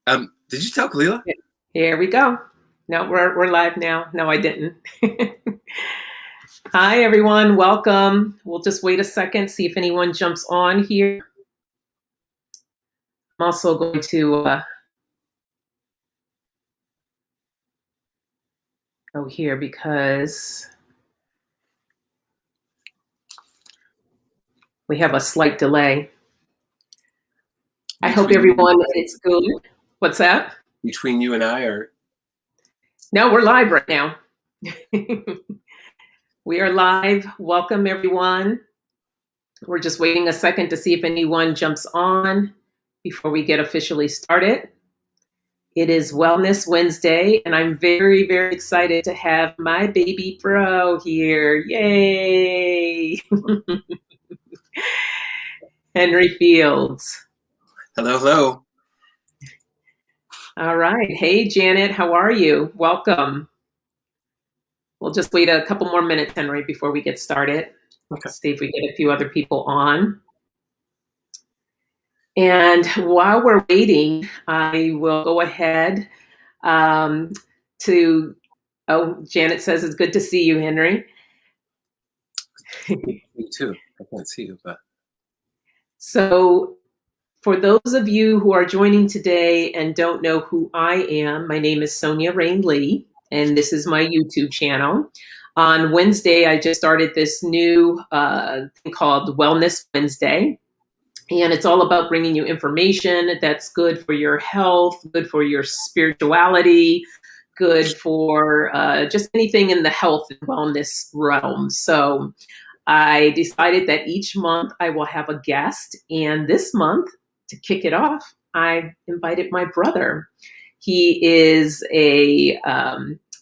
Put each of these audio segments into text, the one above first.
Did you tell Kalila? Here we go. No, we're live now. No, I didn't. Hi, everyone. Welcome. We'll just wait a second, see if anyone jumps on here. I'm also going to go here because we have a slight delay. I hope everyone is good. What's that? Between you and I, or? No, we're live right now. We are live. Welcome, everyone. We're just waiting a second to see if anyone jumps on before we get officially started. It is Wellness Wednesday, and I'm very, very excited to have my baby bro here. Yay! Henrifields. Hello, hello. All right. Hey, Janet, how are you? Welcome. We'll just wait a couple more minutes, Henry, before we get started. Okay. See if we get a few other people on. And while we're waiting, I will go ahead to, Janet says it's good to see you, Henry. Me too. I can't see you, but. So for those of you who are joining today and don't know who I am, my name is Sonia Rain Lee, and this is my YouTube channel. On Wednesday, I just started this new thing called Wellness Wednesday. And it's all about bringing you information that's good for your health, good for your spirituality, good for just anything in the health and wellness realm. So I decided that each month I will have a guest. And this month, to kick it off, I invited my brother. He is a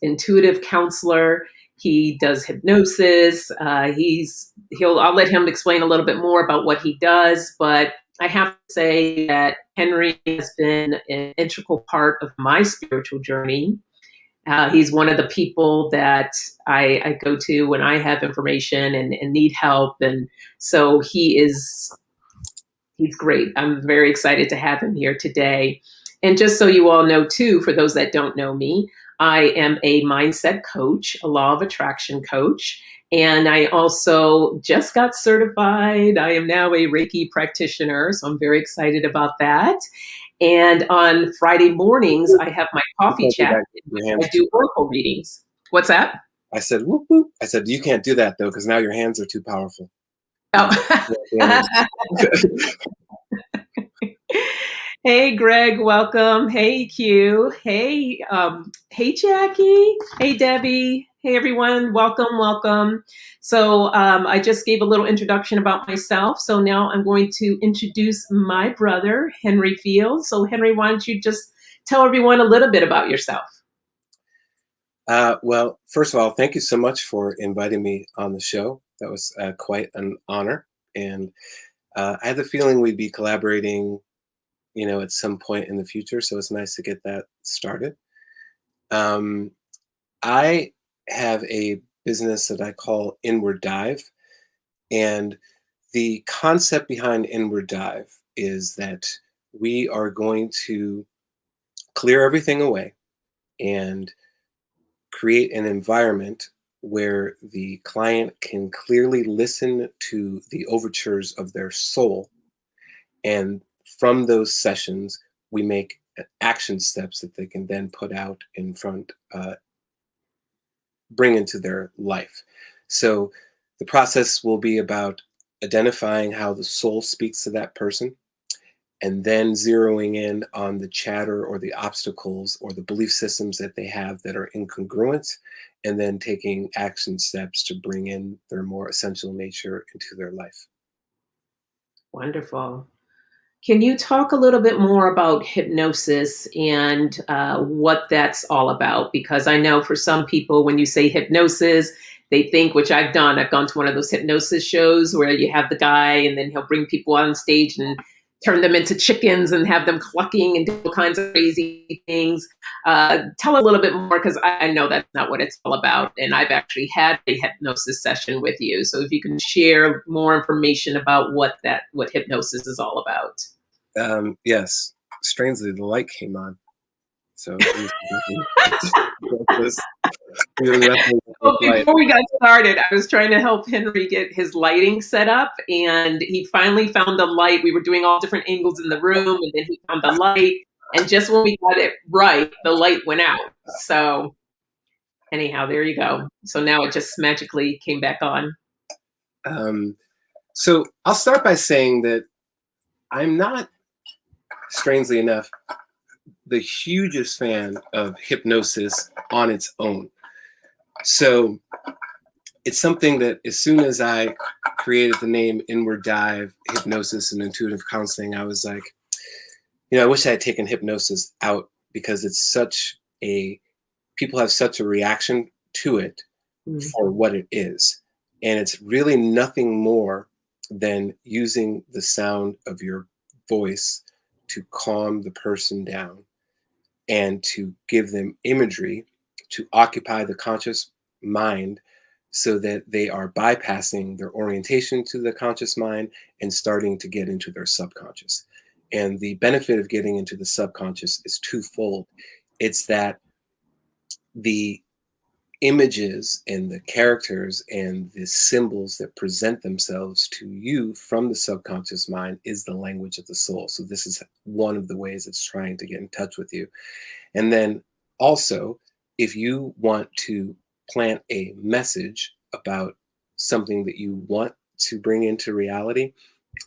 intuitive counselor. He does hypnosis. I'll let him explain a little bit more about what he does, but I have to say that Henry has been an integral part of my spiritual journey. He's one of the people that I go to when I have information and need help. And so he's great. I'm very excited to have him here today. And just so you all know too, for those that don't know me, I am a mindset coach, a law of attraction coach, and I also just got certified. I am now a Reiki practitioner, so I'm very excited about that. And on Friday mornings, I have my coffee chat. I do oracle readings. What's that? I said, whoop, whoop. I said, you can't do that, though, because now your hands are too powerful. Oh. Hey, Greg, welcome. Hey, Q. Hey, Jackie. Hey, Debbie. Hey, everyone. Welcome. So I just gave a little introduction about myself. So now I'm going to introduce my brother, Henrifields. So Henry, why don't you just tell everyone a little bit about yourself? Well, first of all, thank you so much for inviting me on the show. That was quite an honor. And I had the feeling we'd be collaborating at some point in the future. So it's nice to get that started. I have a business that I call Inward Dive. And the concept behind Inward Dive is that we are going to clear everything away and create an environment where the client can clearly listen to the overtures of their soul. And from those sessions, we make action steps that they can then put out in front, bring into their life. So the process will be about identifying how the soul speaks to that person, and then zeroing in on the chatter or the obstacles or the belief systems that they have that are incongruent, and then taking action steps to bring in their more essential nature into their life. Wonderful. Can you talk a little bit more about hypnosis and what that's all about? Because I know for some people, when you say hypnosis, they think, which I've done, I've gone to one of those hypnosis shows where you have the guy and then he'll bring people on stage and turn them into chickens and have them clucking and do all kinds of crazy things. Tell a little bit more, because I know that's not what it's all about. And I've actually had a hypnosis session with you. So if you can share more information about what hypnosis is all about. Yes. strangely, the light came on. So this we're wrestling with Well, this light. before we got started, I was trying to help Henry get his lighting set up, and he finally found the light. We were doing all different angles in the room, and then he found the light. And just when we got it right, the light went out. So anyhow, there you go. So now it just magically came back on. So I'll start by saying that I'm not, strangely enough, the hugest fan of hypnosis on its own. So it's something that as soon as I created the name Inward Dive, Hypnosis, and Intuitive Counseling, I was like, I wish I had taken hypnosis out because it's such a, people have such a reaction to it for what it is. And it's really nothing more than using the sound of your voice to calm the person down and to give them imagery to occupy the conscious mind so that they are bypassing their orientation to the conscious mind and starting to get into their subconscious. And the benefit of getting into the subconscious is twofold. It's that the images and the characters and the symbols that present themselves to you from the subconscious mind is the language of the soul. So this is one of the ways it's trying to get in touch with you. And then also, if you want to plant a message about something that you want to bring into reality,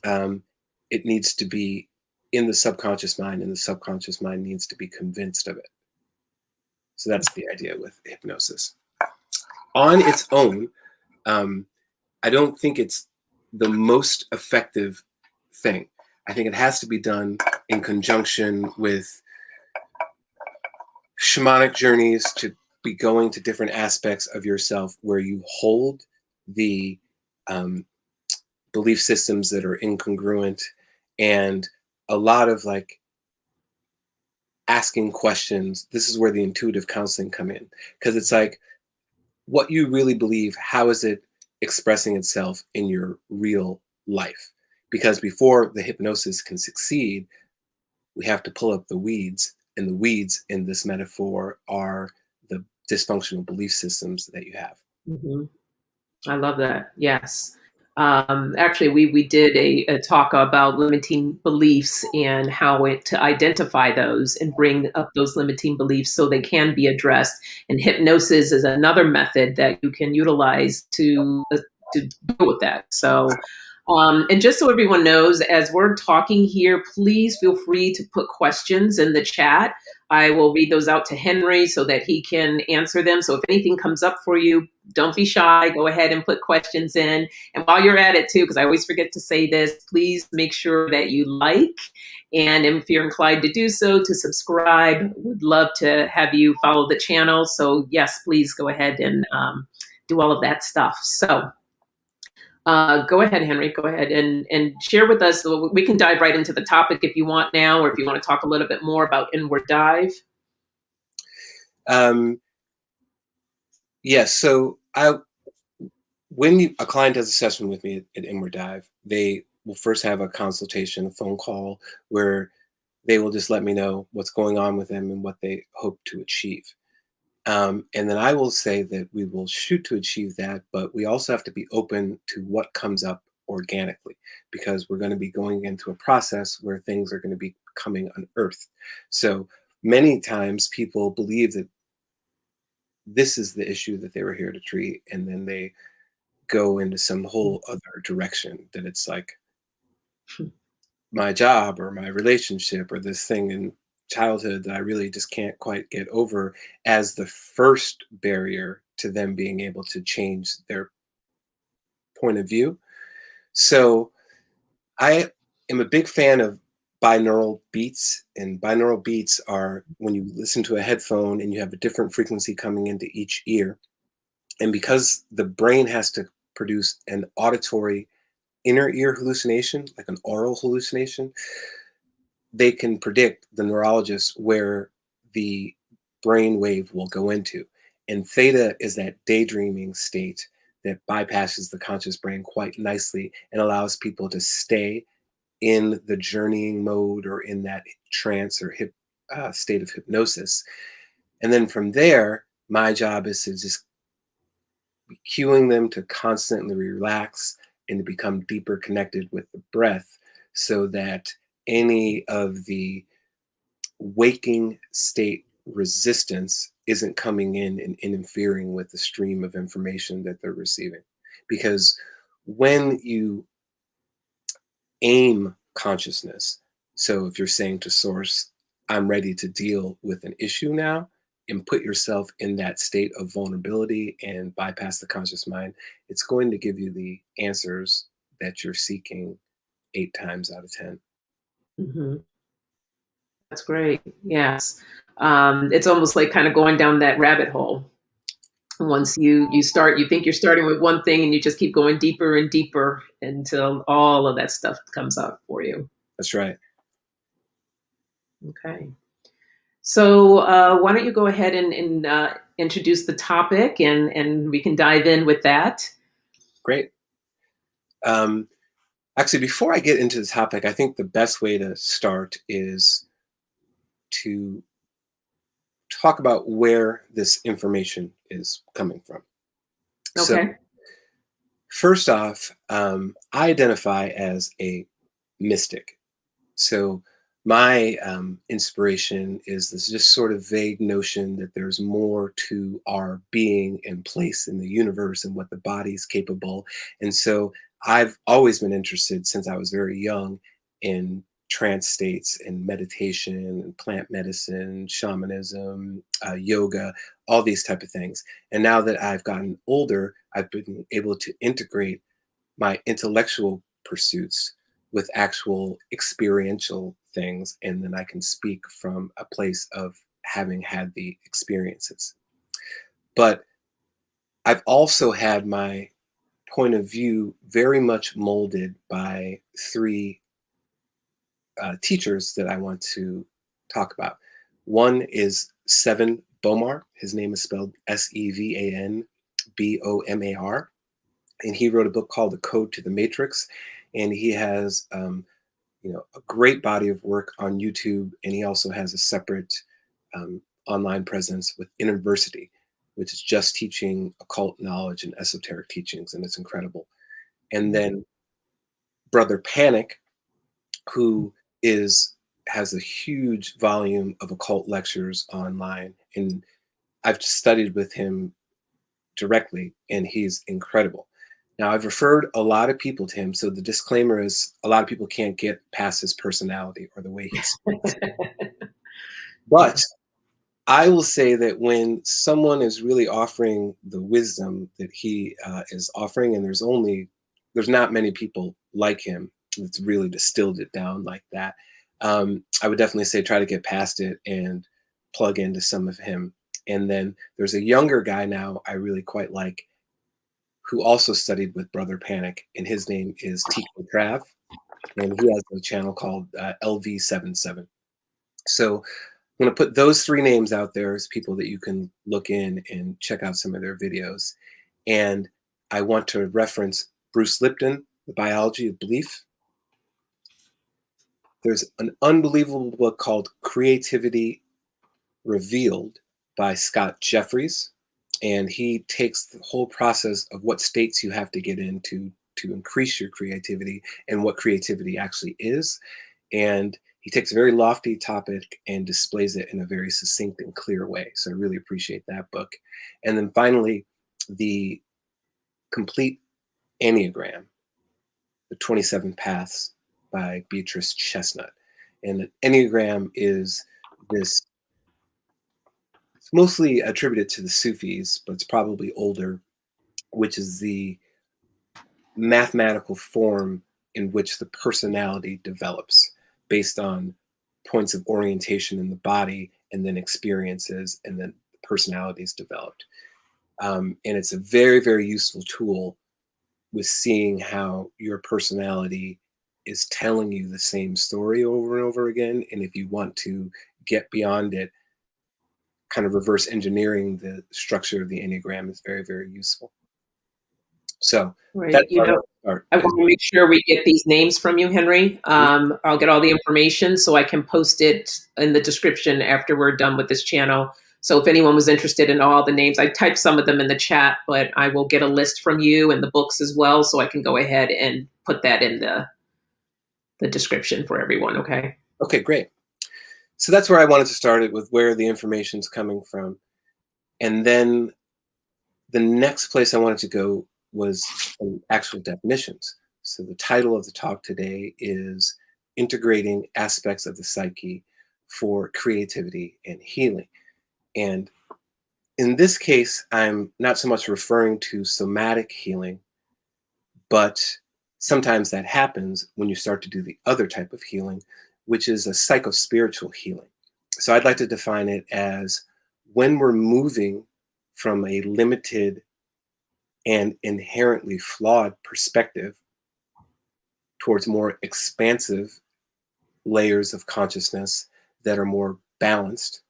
it needs to be in the subconscious mind, and the subconscious mind needs to be convinced of it. So that's the idea with hypnosis. On its own, I don't think it's the most effective thing. I think it has to be done in conjunction with shamanic journeys, to be going to different aspects of yourself where you hold the belief systems that are incongruent, and a lot of like asking questions. This is where the intuitive counseling come in, because it's like, what you really believe, how is it expressing itself in your real life? Because before the hypnosis can succeed, we have to pull up the weeds, and the weeds in this metaphor are the dysfunctional belief systems that you have. I love that. Yes. Actually, we did a talk about limiting beliefs and how to identify those and bring up those limiting beliefs so they can be addressed. And hypnosis is another method that you can utilize to deal with that. So, and just so everyone knows, as we're talking here, please feel free to put questions in the chat. I will read those out to Henry so that he can answer them. So if anything comes up for you, don't be shy. Go ahead and put questions in. And while you're at it too, because I always forget to say this, please make sure that you like. And if you're inclined to do so, to subscribe. Would love to have you follow the channel. So yes, please go ahead and do all of that stuff. So go ahead, Henry. Go ahead and share with us. We can dive right into the topic if you want now, or if you want to talk a little bit more about Inward Dive. Yes. So when a client does a session with me at Inward Dive, they will first have a consultation, a phone call, where they will just let me know what's going on with them and what they hope to achieve. And then I will say that we will shoot to achieve that, but we also have to be open to what comes up organically, because we're going to be going into a process where things are going to be coming unearthed. So many times people believe that this is the issue that they were here to treat, and then they go into some whole other direction, that it's like my job or my relationship or this thing in childhood that I really just can't quite get over, as the first barrier to them being able to change their point of view. So I am a big fan of binaural beats, and binaural beats are when you listen to a headphone and you have a different frequency coming into each ear. And because the brain has to produce an auditory inner ear hallucination, like an oral hallucination, they can predict, the neurologist, where the brain wave will go into. And theta is that daydreaming state that bypasses the conscious brain quite nicely and allows people to stay in the journeying mode or in that trance or state of hypnosis. And then from there, my job is to just be cueing them to constantly relax and to become deeper connected with the breath so that any of the waking state resistance isn't coming in and interfering with the stream of information that they're receiving. Because when you aim consciousness, so if you're saying to source, I'm ready to deal with an issue now, and put yourself in that state of vulnerability and bypass the conscious mind, it's going to give you the answers that you're seeking 8 times out of 10. Mhm. That's great. Yes. It's almost like kind of going down that rabbit hole. Once you start, you think you're starting with one thing, and you just keep going deeper and deeper until all of that stuff comes up for you. That's right. Okay. So why don't you go ahead and introduce the topic, and we can dive in with that. Great. Um, Actually, before I get into the topic, I think the best way to start is to talk about where this information is coming from. So, Okay. first off, I identify as a mystic. So, my inspiration is this just sort of vague notion that there's more to our being and place in the universe and what the body is capable. And so, I've always been interested since I was very young in trance states and meditation and plant medicine, shamanism, yoga, all these type of things. And now that I've gotten older, I've been able to integrate my intellectual pursuits with actual experiential things, and then I can speak from a place of having had the experiences. But I've also had my point of view very much molded by three teachers that I want to talk about. One is Sevan Bomar. His name is spelled SevanBomar, and he wrote a book called The Code to the Matrix. And he has a great body of work on YouTube, and he also has a separate online presence with University, which is just teaching occult knowledge and esoteric teachings, and it's incredible. And then Brother Panic, who is has a huge volume of occult lectures online, and I've studied with him directly, and he's incredible. Now, I've referred a lot of people to him, so the disclaimer is a lot of people can't get past his personality or the way he speaks. But I will say that when someone is really offering the wisdom that he is offering, and there's not many people like him that's really distilled it down like that. I would definitely say try to get past it and plug into some of him. And then there's a younger guy now I really quite like who also studied with Brother Panic, and his name is Tico Trav, and he has a channel called LV77. So I'm going to put those three names out there as people that you can look in and check out some of their videos. And I want to reference Bruce Lipton, The Biology of Belief. There's an unbelievable book called Creativity Revealed by Scott Jeffries. And he takes the whole process of what states you have to get into to increase your creativity and what creativity actually is. And he takes a very lofty topic and displays it in a very succinct and clear way. So I really appreciate that book. And then finally, the complete Enneagram, The 27 Paths by Beatrice Chesnut. And the Enneagram is this, it's mostly attributed to the Sufis, but it's probably older, which is the mathematical form in which the personality develops based on points of orientation in the body and then experiences, and then the personality is developed. And it's a very, very useful tool with seeing how your personality is telling you the same story over and over again. And if you want to get beyond it, kind of reverse engineering the structure of the Enneagram is very, very useful. So Right. that's where I want to start. I want to make sure we get these names from you, Henry. I'll get all the information so I can post it in the description after we're done with this channel. So if anyone was interested in all the names, I typed some of them in the chat, but I will get a list from you and the books as well, so I can go ahead and put that in the description for everyone. Okay. Okay, great. So that's where I wanted to start it, with where the information's coming from. And then the next place I wanted to go was actual definitions. So the title of the talk today is Integrating Aspects of the Psyche for Creativity and Healing. And in this case, I'm not so much referring to somatic healing, but sometimes that happens when you start to do the other type of healing, which is a psychospiritual healing. So I'd like to define it as when we're moving from a limited and inherently flawed perspective towards more expansive layers of consciousness that are more balanced,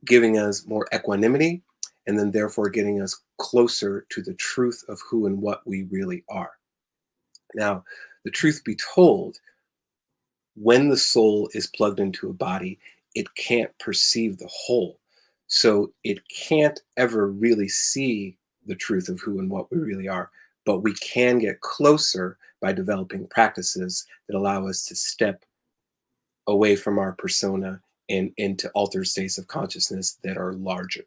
giving us more equanimity, and then therefore getting us closer to the truth of who and what we really are. Now, the truth be told, when the soul is plugged into a body, it can't perceive the whole. So it can't ever really see the truth of who and what we really are. But we can get closer by developing practices that allow us to step away from our persona and into altered states of consciousness that are larger.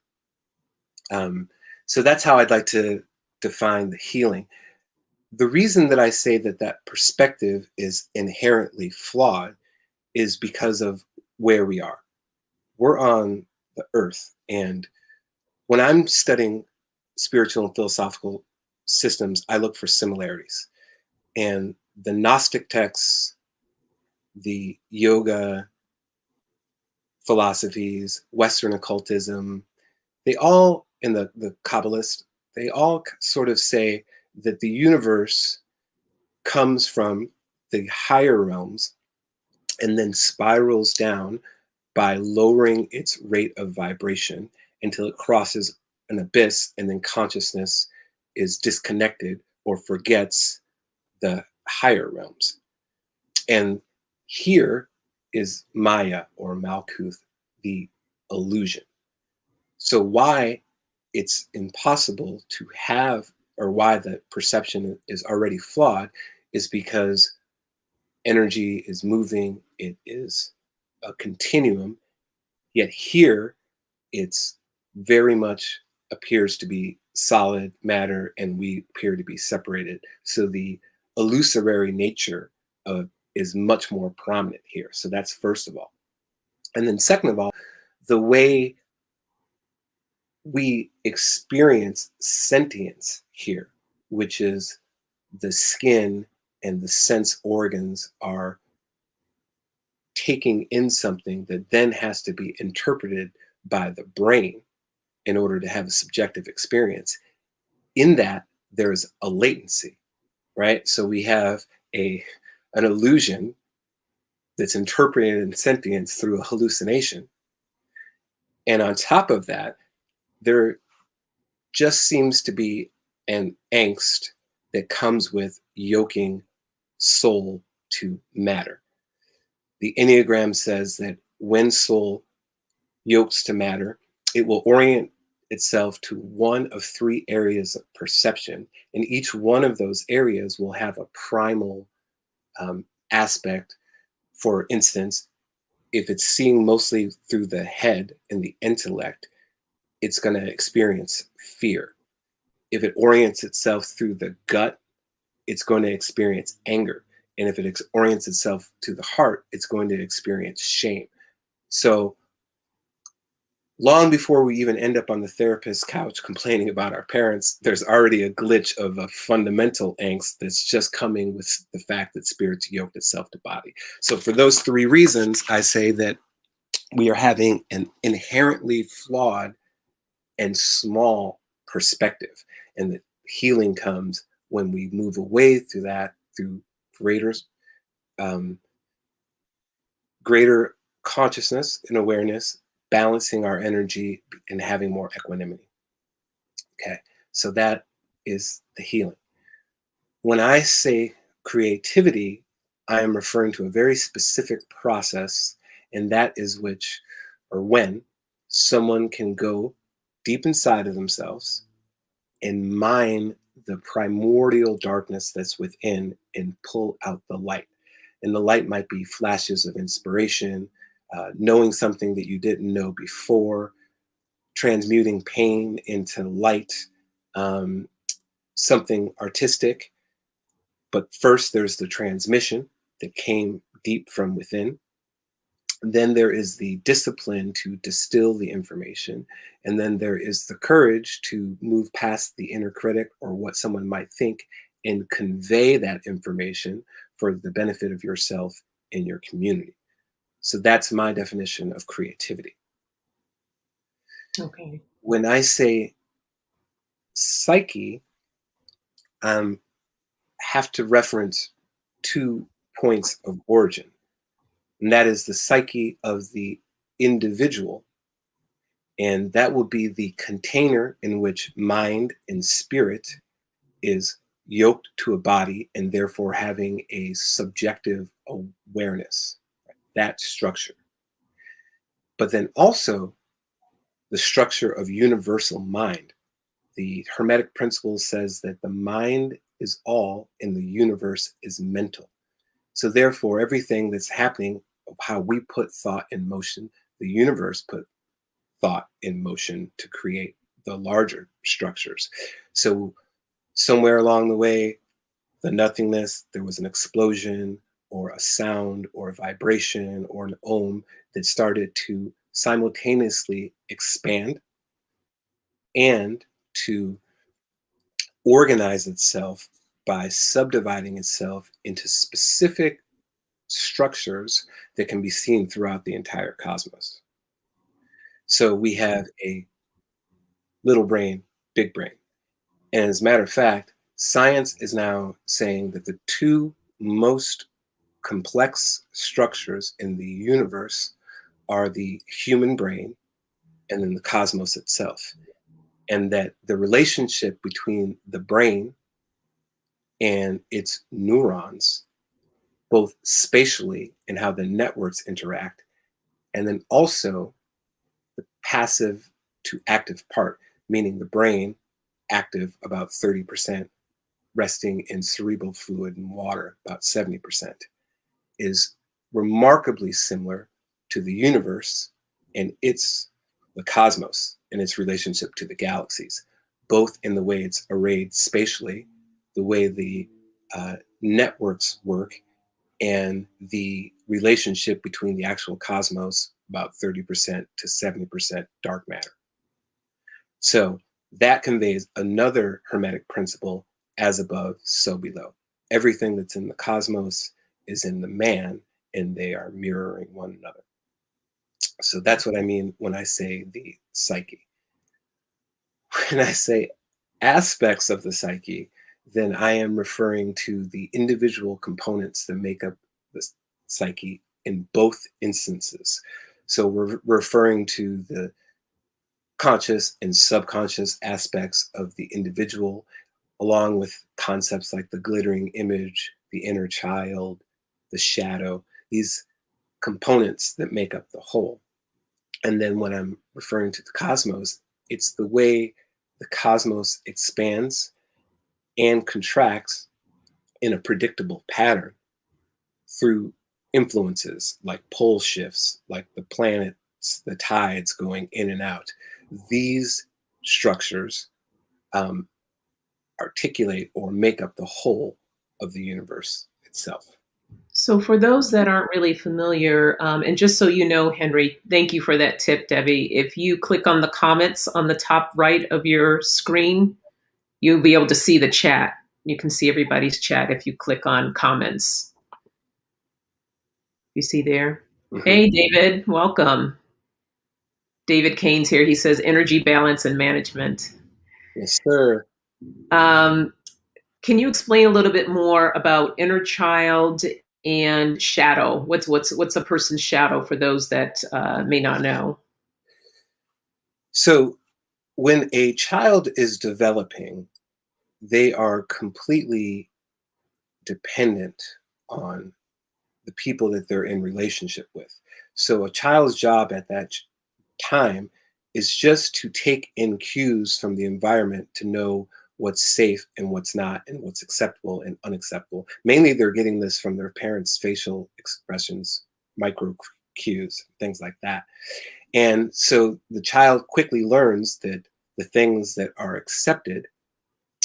So that's how I'd like to define the healing. The reason that I say that that perspective is inherently flawed is because of where we are. We're on the earth. And when I'm studying spiritual and philosophical systems, I look for similarities. And the Gnostic texts, the yoga philosophies, Western occultism, they all, in the Kabbalist, they all sort of say that the universe comes from the higher realms and then spirals down by lowering its rate of vibration until it crosses an abyss, and then consciousness is disconnected or forgets the higher realms. And here is Maya or Malkuth, the illusion. So why it's impossible to have, or why the perception is already flawed, is because energy is moving, it is a continuum, yet here it's very much appears to be solid matter and we appear to be separated. So the illusory nature of is much more prominent here. So that's first of all. And then second of all, the way we experience sentience here, which is the skin and the sense organs are taking in something that then has to be interpreted by the brain in order to have a subjective experience. In that, there's a latency, right? So we have an illusion that's interpreted in sentience through a hallucination. And on top of that, there just seems to be an angst that comes with yoking soul to matter. The Enneagram says that when soul yokes to matter, it will orient itself to one of three areas of perception. And each one of those areas will have a primal aspect. For instance, if it's seeing mostly through the head and the intellect, it's going to experience fear. If it orients itself through the gut, it's going to experience anger. And if it orients itself to the heart, it's going to experience shame. So long before we even end up on the therapist's couch complaining about our parents, there's already a glitch of a fundamental angst that's just coming with the fact that spirit's yoked itself to body. So for those three reasons, I say that we are having an inherently flawed and small perspective. And that healing comes when we move away through that, through greater, greater consciousness and awareness, balancing our energy and having more equanimity. Okay, so that is the healing. When I say creativity, I am referring to a very specific process, and that is which or when someone can go deep inside of themselves and mine the primordial darkness that's within and pull out the light. And the light might be flashes of inspiration, knowing something that you didn't know before, transmuting pain into light, um, something artistic. But first, there's the transmission that came deep from within. Then there is the discipline to distill the information. And then there is the courage to move past the inner critic or what someone might think and convey that information for the benefit of yourself and your community. So that's my definition of creativity. Okay. When I say psyche, I have to reference 2 points of origin, and that is the psyche of the individual. And that will be the container in which mind and spirit is yoked to a body and therefore having a subjective awareness, right? That structure. But then also the structure of universal mind. The Hermetic principle says that the mind is all and the universe is mental. So therefore, everything that's happening, of how we put thought in motion, the universe put thought in motion to create the larger structures. So somewhere along the way, the nothingness, there was an explosion or a sound or a vibration or an ohm that started to simultaneously expand and to organize itself by subdividing itself into specific structures that can be seen throughout the entire cosmos. So we have a little brain, big brain. And as a matter of fact, science is now saying that the two most complex structures in the universe are the human brain and then the cosmos itself. And that the relationship between the brain and its neurons, both spatially and how the networks interact, and then also the passive to active part, meaning the brain active about 30%, resting in cerebral fluid and water about 70%, is remarkably similar to the universe and the cosmos and its relationship to the galaxies, both in the way it's arrayed spatially, the way the networks work, and the relationship between the actual cosmos, about 30% to 70% dark matter. So that conveys another Hermetic principle: as above, so below. Everything that's in the cosmos is in the man, and they are mirroring one another. So that's what I mean when I say the psyche. When I say aspects of the psyche, then I am referring to the individual components that make up the psyche in both instances. So we're referring to the conscious and subconscious aspects of the individual, along with concepts like the glittering image, the inner child, the shadow, these components that make up the whole. And then when I'm referring to the cosmos, it's the way the cosmos expands and contracts in a predictable pattern through influences like pole shifts, like the planets, the tides going in and out. These structures um, articulate or make up the whole of the universe itself. So, for those that aren't really familiar, and just so you know, Henry, thank you for that tip, Debbie. If you click on the comments on the top right of your screen, you'll be able to see the chat. You can see everybody's chat if you click on comments. You see there? Mhm. Hey, David, welcome. David Kane's here. He says energy balance and management. Yes, sir. Um, can you explain a little bit more about inner child and shadow? What's a person's shadow for those that may not know? So when a child is developing, they are completely dependent on the people that they're in relationship with. So a child's job at that time is just to take in cues from the environment to know what's safe and what's not, and what's acceptable and unacceptable. Mainly, they're getting this from their parents' facial expressions, micro cues, things like that. And so the child quickly learns that the things that are accepted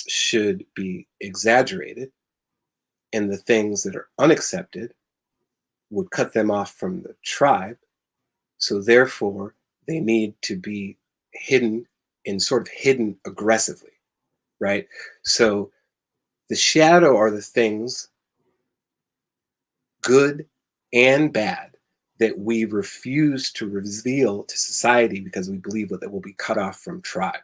should be exaggerated, and the things that are unaccepted would cut them off from the tribe. So therefore, they need to be hidden, and sort of hidden aggressively, right? So the shadow are the things, good and bad, that we refuse to reveal to society because we believe that it will be cut off from tribe.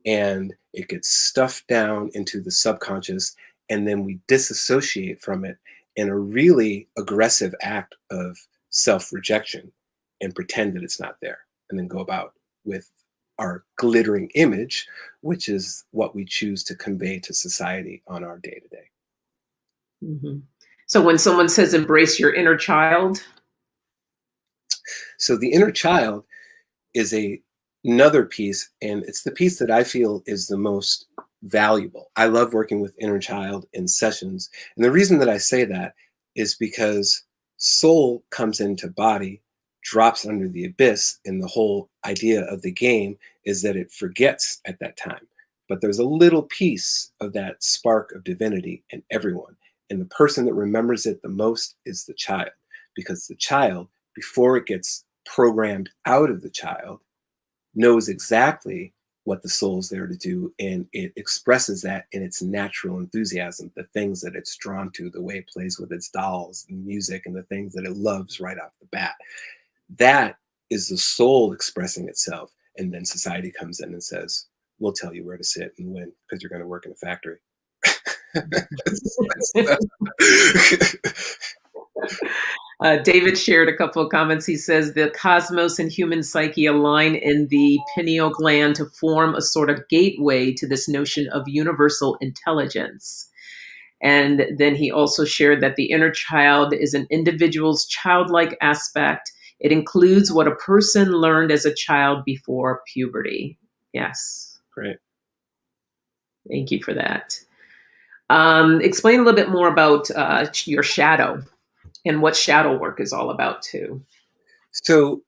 And it gets stuffed down into the subconscious, and then we disassociate from it in a really aggressive act of self-rejection, and pretend that it's not there, and then go about with our glittering image, which is what we choose to convey to society on our day-to-day. Hmm. So when someone says embrace your inner child. So the inner child is another piece, and it's the piece that I feel is the most valuable. I love working with inner child in sessions, and the reason that I say that is because soul comes into body, drops under the abyss, and the whole idea of the game is that it forgets at that time. But there's a little piece of that spark of divinity in everyone, and the person that remembers it the most is the child, because the child, before it gets programmed out of the child, knows exactly what the soul's there to do, and it expresses that in its natural enthusiasm, the things that it's drawn to, the way it plays with its dolls and music, and the things that it loves right off the bat. That is the soul expressing itself, and then society comes in and says, we'll tell you where to sit and when, because you're going to work in a factory. David shared a couple of comments. He says the cosmos and human psyche align in the pineal gland to form a sort of gateway to this notion of universal intelligence. And then he also shared that the inner child is an individual's childlike aspect. It includes what a person learned as a child before puberty. Yes. Great. Thank you for that. Explain a little bit more about your shadow and what shadow work is all about too. So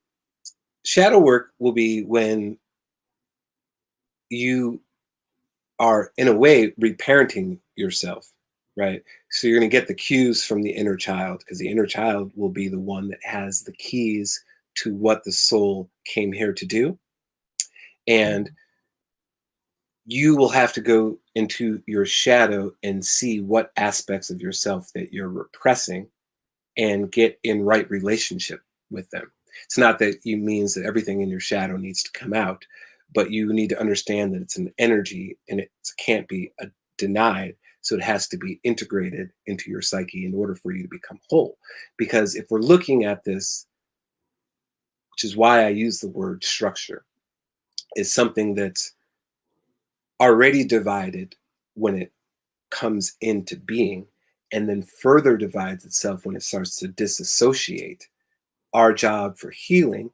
shadow work will be when you are, in a way, reparenting yourself, right? So you're going to get the cues from the inner child, because the inner child will be the one that has the keys to what the soul came here to do. And you will have to go into your shadow and see what aspects of yourself that you're repressing, and get in right relationship with them. It's not that it means that everything in your shadow needs to come out, but you need to understand that it's an energy, and it can't be denied. So it has to be integrated into your psyche in order for you to become whole. Because if we're looking at this, which is why I use the word structure, is something that's already divided when it comes into being, and then further divides itself when it starts to disassociate. Our job for healing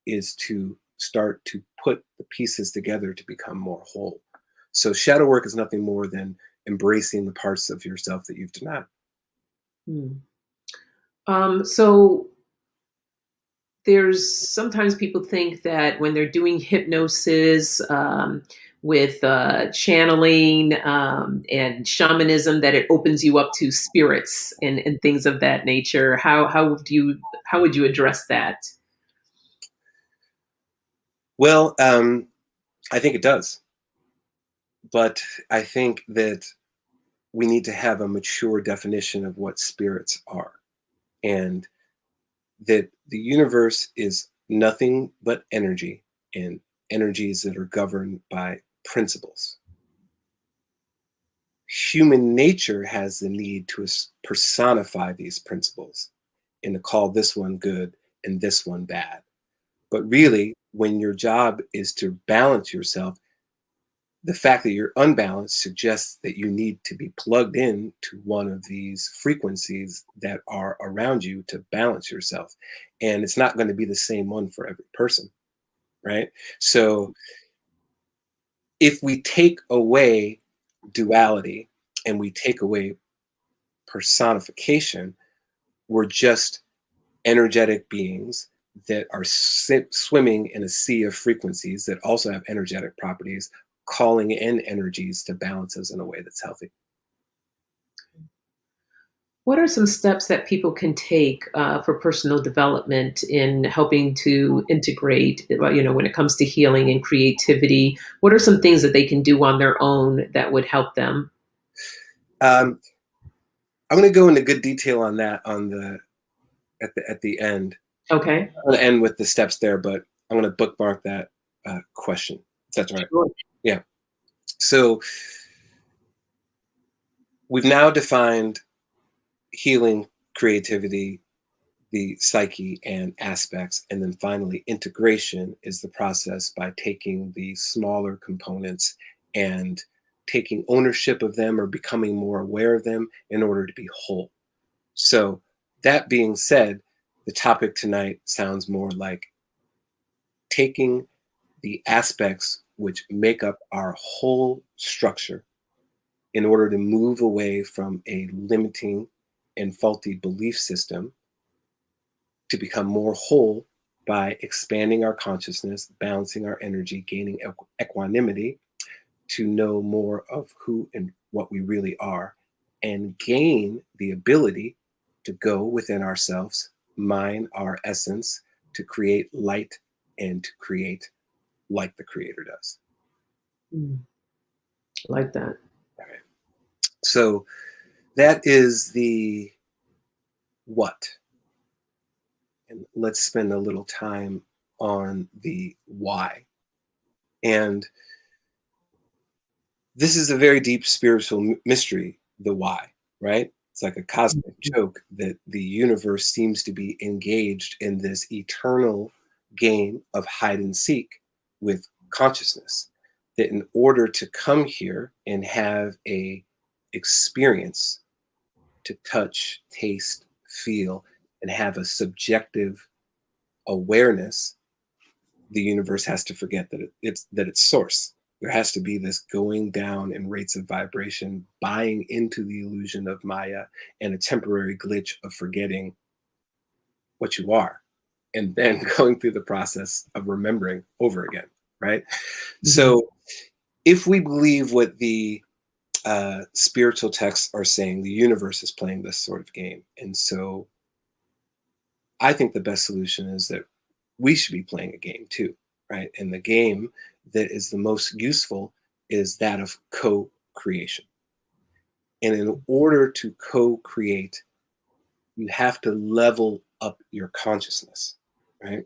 is to start to put the pieces together to become more whole. So shadow work is nothing more than embracing the parts of yourself that you've denied. So there's sometimes people think that when they're doing hypnosis with channeling and shamanism, that it opens you up to spirits and things of that nature. How would you address that? Well, I think it does, but I think that we need to have a mature definition of what spirits are, and that the universe is nothing but energy, and energies that are governed by principles. Human nature has the need to personify these principles and to call this one good and this one bad. But really, when your job is to balance yourself, the fact that you're unbalanced suggests that you need to be plugged in to one of these frequencies that are around you to balance yourself. And it's not going to be the same one for every person, right? So if we take away duality and we take away personification, we're just energetic beings that are swimming in a sea of frequencies that also have energetic properties, calling in energies to balance us in a way that's healthy. What are some steps that people can take for personal development in helping to integrate, when it comes to healing and creativity? What are some things that they can do on their own that would help them? Um, I'm going to go into good detail on that at the end. Okay. I'm going to end with the steps there, but I'm going to bookmark that question. If that's all right. Sure. Yeah. So we've now defined healing, creativity, the psyche and aspects. And then finally, integration is the process by taking the smaller components and taking ownership of them or becoming more aware of them in order to be whole. So, that being said, the topic tonight sounds more like taking the aspects which make up our whole structure in order to move away from a limiting and faulty belief system to become more whole by expanding our consciousness, balancing our energy, gaining equanimity to know more of who and what we really are, and gain the ability to go within ourselves, mine our essence, to create light and to create like the Creator does. Mm, like that. All right. So that is the what. And let's spend a little time on the why. And this is a very deep spiritual mystery, the why, right? It's like a cosmic joke that the universe seems to be engaged in this eternal game of hide and seek with consciousness. That in order to come here and have a experience to touch, taste, feel, and have a subjective awareness, the universe has to forget that it's source. There has to be this going down in rates of vibration, buying into the illusion of Maya, and a temporary glitch of forgetting what you are, and then going through the process of remembering over again, right? Mhm. So, if we believe what the spiritual texts are saying, the universe is playing this sort of game, and so I think the best solution is that we should be playing a game too, right? And the game that is the most useful is that of co-creation. And in order to co-create, you have to level up your consciousness, right?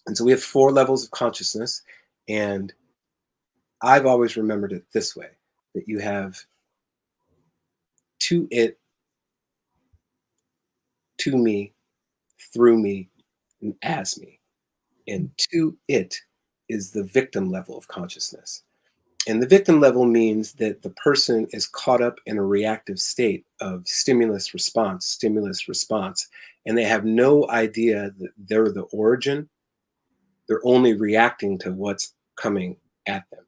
And so we have 4 levels of consciousness. And I've always remembered it this way, that you have to it, to me, through me, and as me. And to it is the victim level of consciousness. And the victim level means that the person is caught up in a reactive state of stimulus response, and they have no idea that they're the origin. They're only reacting to what's coming at them,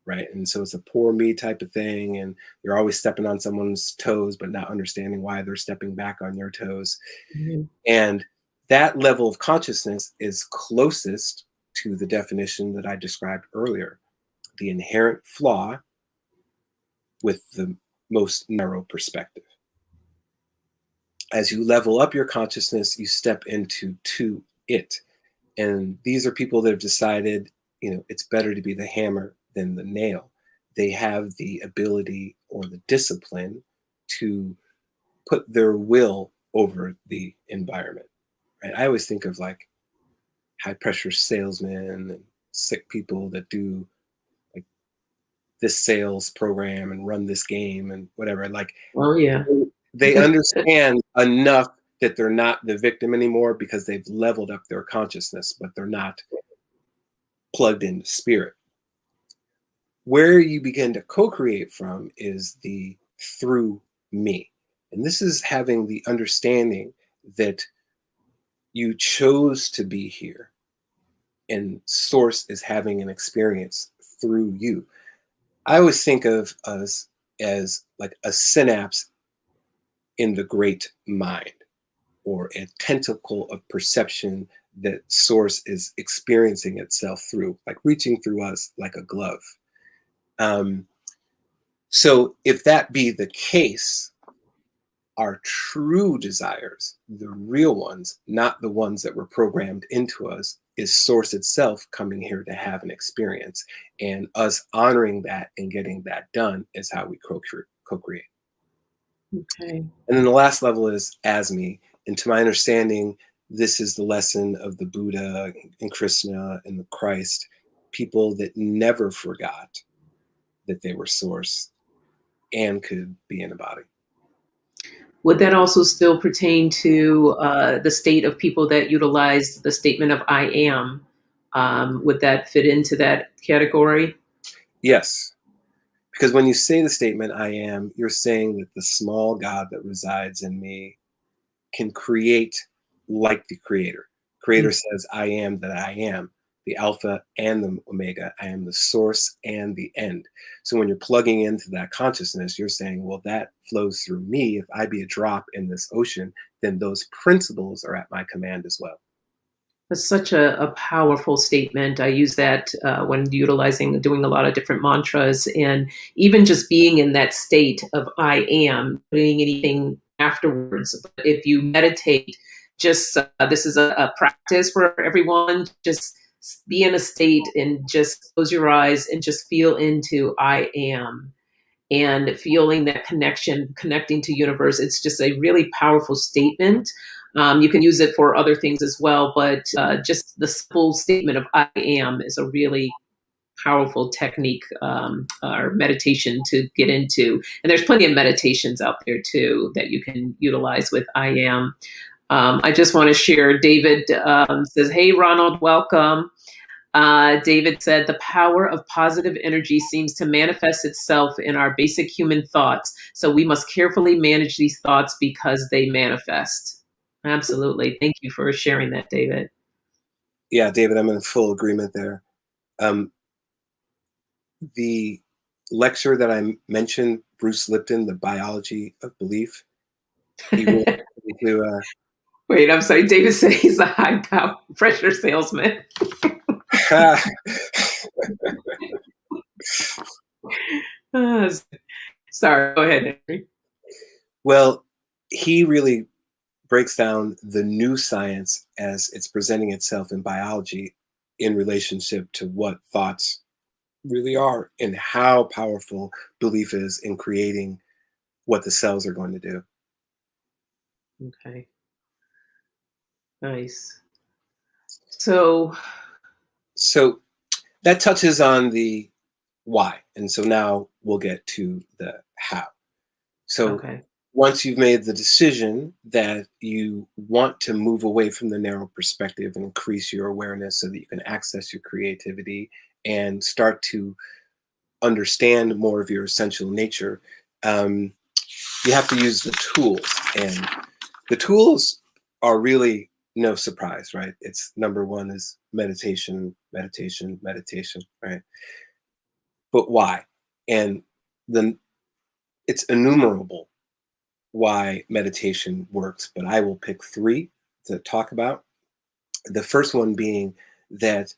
right? And so it's a poor me type of thing, and you're always stepping on someone's toes, but not understanding why they're stepping back on your toes. Mhm. And that level of consciousness is closest to the definition that I described earlier, the inherent flaw with the most narrow perspective. As you level up your consciousness, you step into to it. And these are people that have decided, it's better to be the hammer than the nail. They have the ability or the discipline to put their will over the environment. Right? I always think of like high pressure salesmen and sick people that do like this sales program and run this game and whatever. Like Oh, yeah. they understand enough that they're not the victim anymore because they've leveled up their consciousness, but they're not plugged into spirit. Where you begin to co-create from is the through me. And this is having the understanding that you chose to be here and source is having an experience through you. I always think of us as like a synapse in the great mind or a tentacle of perception that source is experiencing itself through, like reaching through us like a glove. Um, so if that be the case, our true desires, the real ones, not the ones that were programmed into us, is source itself coming here to have an experience. And us honoring that and getting that done is how we co-create. Okay. And then the last level is as me. And to my understanding, this is the lesson of the Buddha and Krishna and the Christ, people that never forgot that they were source and could be in a body. Would that also still pertain to the state of people that utilize the statement of I am? Would that fit into that category? Yes, because when you say the statement, I am, you're saying that the small God that resides in me can create like the creator. Creator says, I am that I am, the Alpha and the Omega. I am the source and the end. So when you're plugging into that consciousness, you're saying, well, that flows through me. If I be a drop in this ocean, then those principles are at my command as well. That's such a powerful statement. I use that when utilizing, doing a lot of different mantras, and even just being in that state of I am, doing anything afterwards. But if you meditate, just this is a practice for everyone. Just be in a state and just close your eyes and just feel into I am and feeling that connection, connecting to universe. It's just a really powerful statement. You can use it for other things as well, but just the simple statement of I am is a really powerful technique or meditation to get into. And there's plenty of meditations out there too that you can utilize with I am. I just want to share, David says, hey, Ronald, welcome. David said, the power of positive energy seems to manifest itself in our basic human thoughts. So we must carefully manage these thoughts because they manifest. Absolutely. Thank you for sharing that, David. Yeah, David, I'm in full agreement there. Um, the lecture that I mentioned, Bruce Lipton, The Biology of Belief, he really to Wait, I'm sorry. David said he's a high power pressure salesman. Uh, sorry, go ahead, Henry. well, he really breaks down the new science as it's presenting itself in biology in relationship to what thoughts really are and how powerful belief is in creating what the cells are going to do. Okay, nice. So, So that touches on the why. And so now we'll get to the how. So okay. once you've made the decision that you want to move away from the narrow perspective and increase your awareness so that you can access your creativity and start to understand more of your essential nature, um, you have to use the tools. And the tools are really no surprise, right? It's number one is meditation, meditation, meditation, right? But why? And then it's innumerable why meditation works, but I will pick three to talk about. The first one being that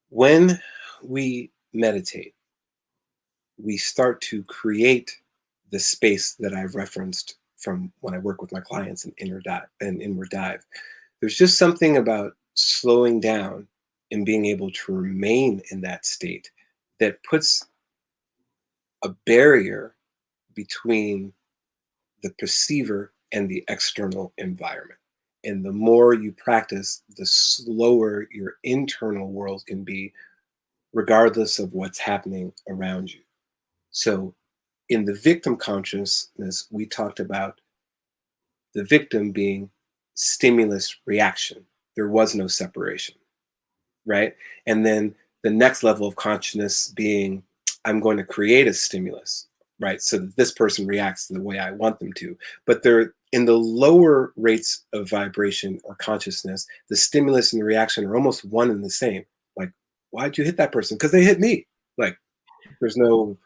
when we meditate, we start to create the space that I've referenced from when I work with my clients in inward dive. There's just something about slowing down and being able to remain in that state that puts a barrier between the perceiver and the external environment. And the more you practice, the slower your internal world can be, regardless of what's happening around you. So, in the victim consciousness, we talked about the victim being stimulus reaction. There was no separation, right? And then the next level of consciousness being, I'm going to create a stimulus, right? So that this person reacts the way I want them to. But they're in the lower rates of vibration or consciousness, the stimulus and the reaction are almost one and the same. Like, why'd you hit that person? Because they hit me. Like, there's no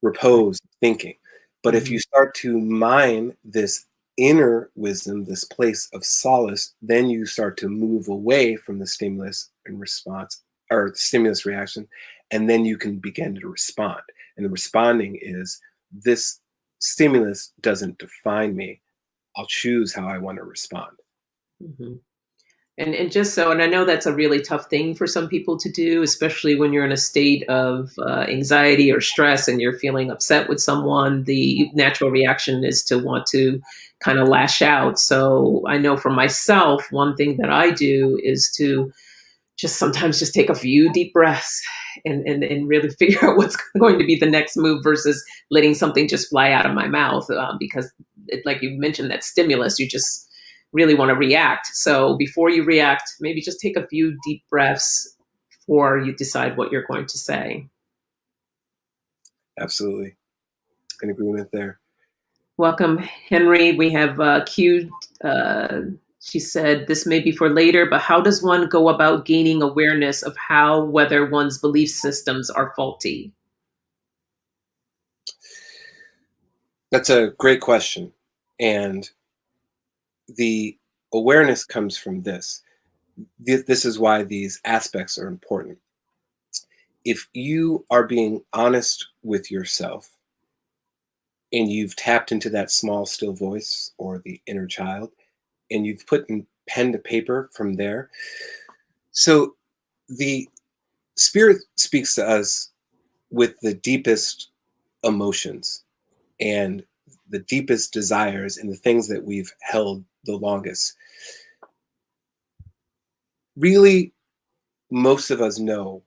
repose thinking. But if you start to mine this inner wisdom, this place of solace, then you start to move away from the stimulus and response, or stimulus reaction, and then you can begin to respond. And the responding is, this stimulus doesn't define me. I'll choose how I want to respond. Mhm. And just so, and I know that's a really tough thing for some people to do, especially when you're in a state of anxiety or stress and you're feeling upset with someone. The natural reaction is to want to kind of lash out. So I know for myself, one thing that I do is to just sometimes just take a few deep breaths and really figure out what's going to be the next move versus letting something just fly out of my mouth, because like you mentioned, that stimulus, you just really want to react. So before you react, maybe just take a few deep breaths before you decide what you're going to say. Absolutely. In agreement there. Welcome, Henry. We have Q. She said, this may be for later, but how does one go about gaining awareness of how, whether one's belief systems are faulty? That's a great question. And the awareness comes from this. This is why these aspects are important. If you are being honest with yourself and you've tapped into that small, still voice or the inner child, and you've put pen to paper from there. So the spirit speaks to us with the deepest emotions and the deepest desires and the things that we've held the longest. Really, most of us know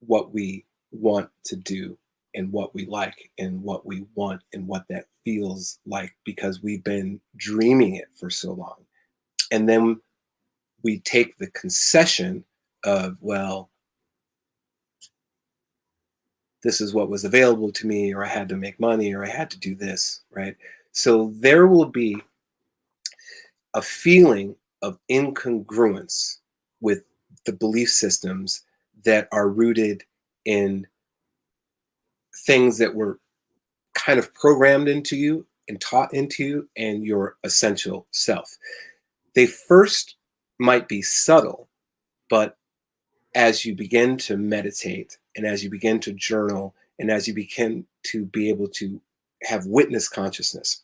what we want to do and what we like and what we want and what that feels like because we've been dreaming it for so long. And then we take the concession of, well, this is what was available to me, or I had to make money, or I had to do this, right? So there will be a feeling of incongruence with the belief systems that are rooted in things that were kind of programmed into you and taught into you and your essential self. They first might be subtle, but as you begin to meditate and as you begin to journal and as you begin to be able to have witness consciousness,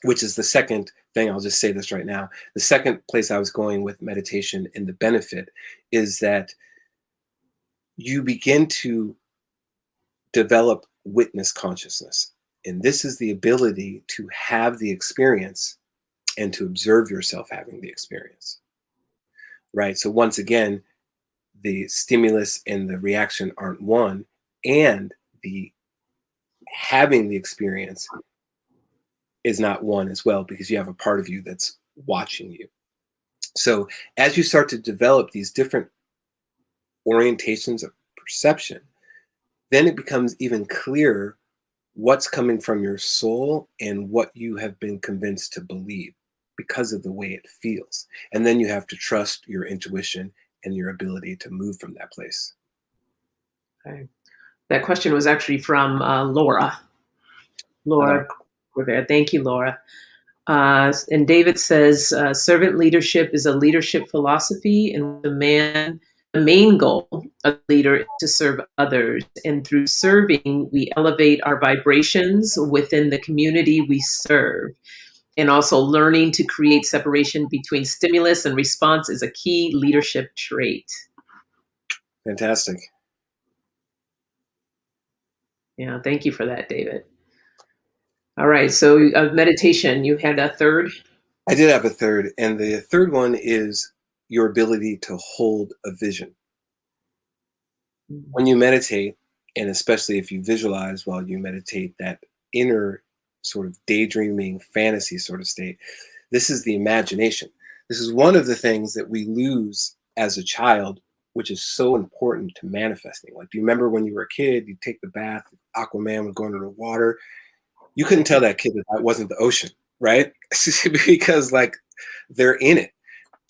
which is the second thing, I'll just say this right now. The second place I was going with meditation and the benefit is that you begin to develop witness consciousness. And this is the ability to have the experience and to observe yourself having the experience, right? So once again, the stimulus and the reaction aren't one, and the having the experience is not one as well, because you have a part of you that's watching you. So as you start to develop these different orientations of perception, then it becomes even clearer what's coming from your soul and what you have been convinced to believe because of the way it feels. And then you have to trust your intuition and your ability to move from that place. Okay. That question was actually from Laura. Uh, Laura, we're there. Thank you, Laura. And David says, servant leadership is a leadership philosophy, and the main goal of the leader is to serve others. And through serving, we elevate our vibrations within the community we serve. And also learning to create separation between stimulus and response is a key leadership trait. Fantastic. Yeah, thank you for that, David. All right, so meditation, you had a third? I did have a third, and the third one is your ability to hold a vision. When you meditate, and especially if you visualize while you meditate, that inner sort of daydreaming fantasy sort of state, this is the imagination. This is one of the things that we lose as a child which is so important to manifesting. Like, do you remember when you were a kid, you'd take the bath, Aquaman would go under the water? You couldn't tell that kid that that wasn't the ocean, right? Because like they're in it.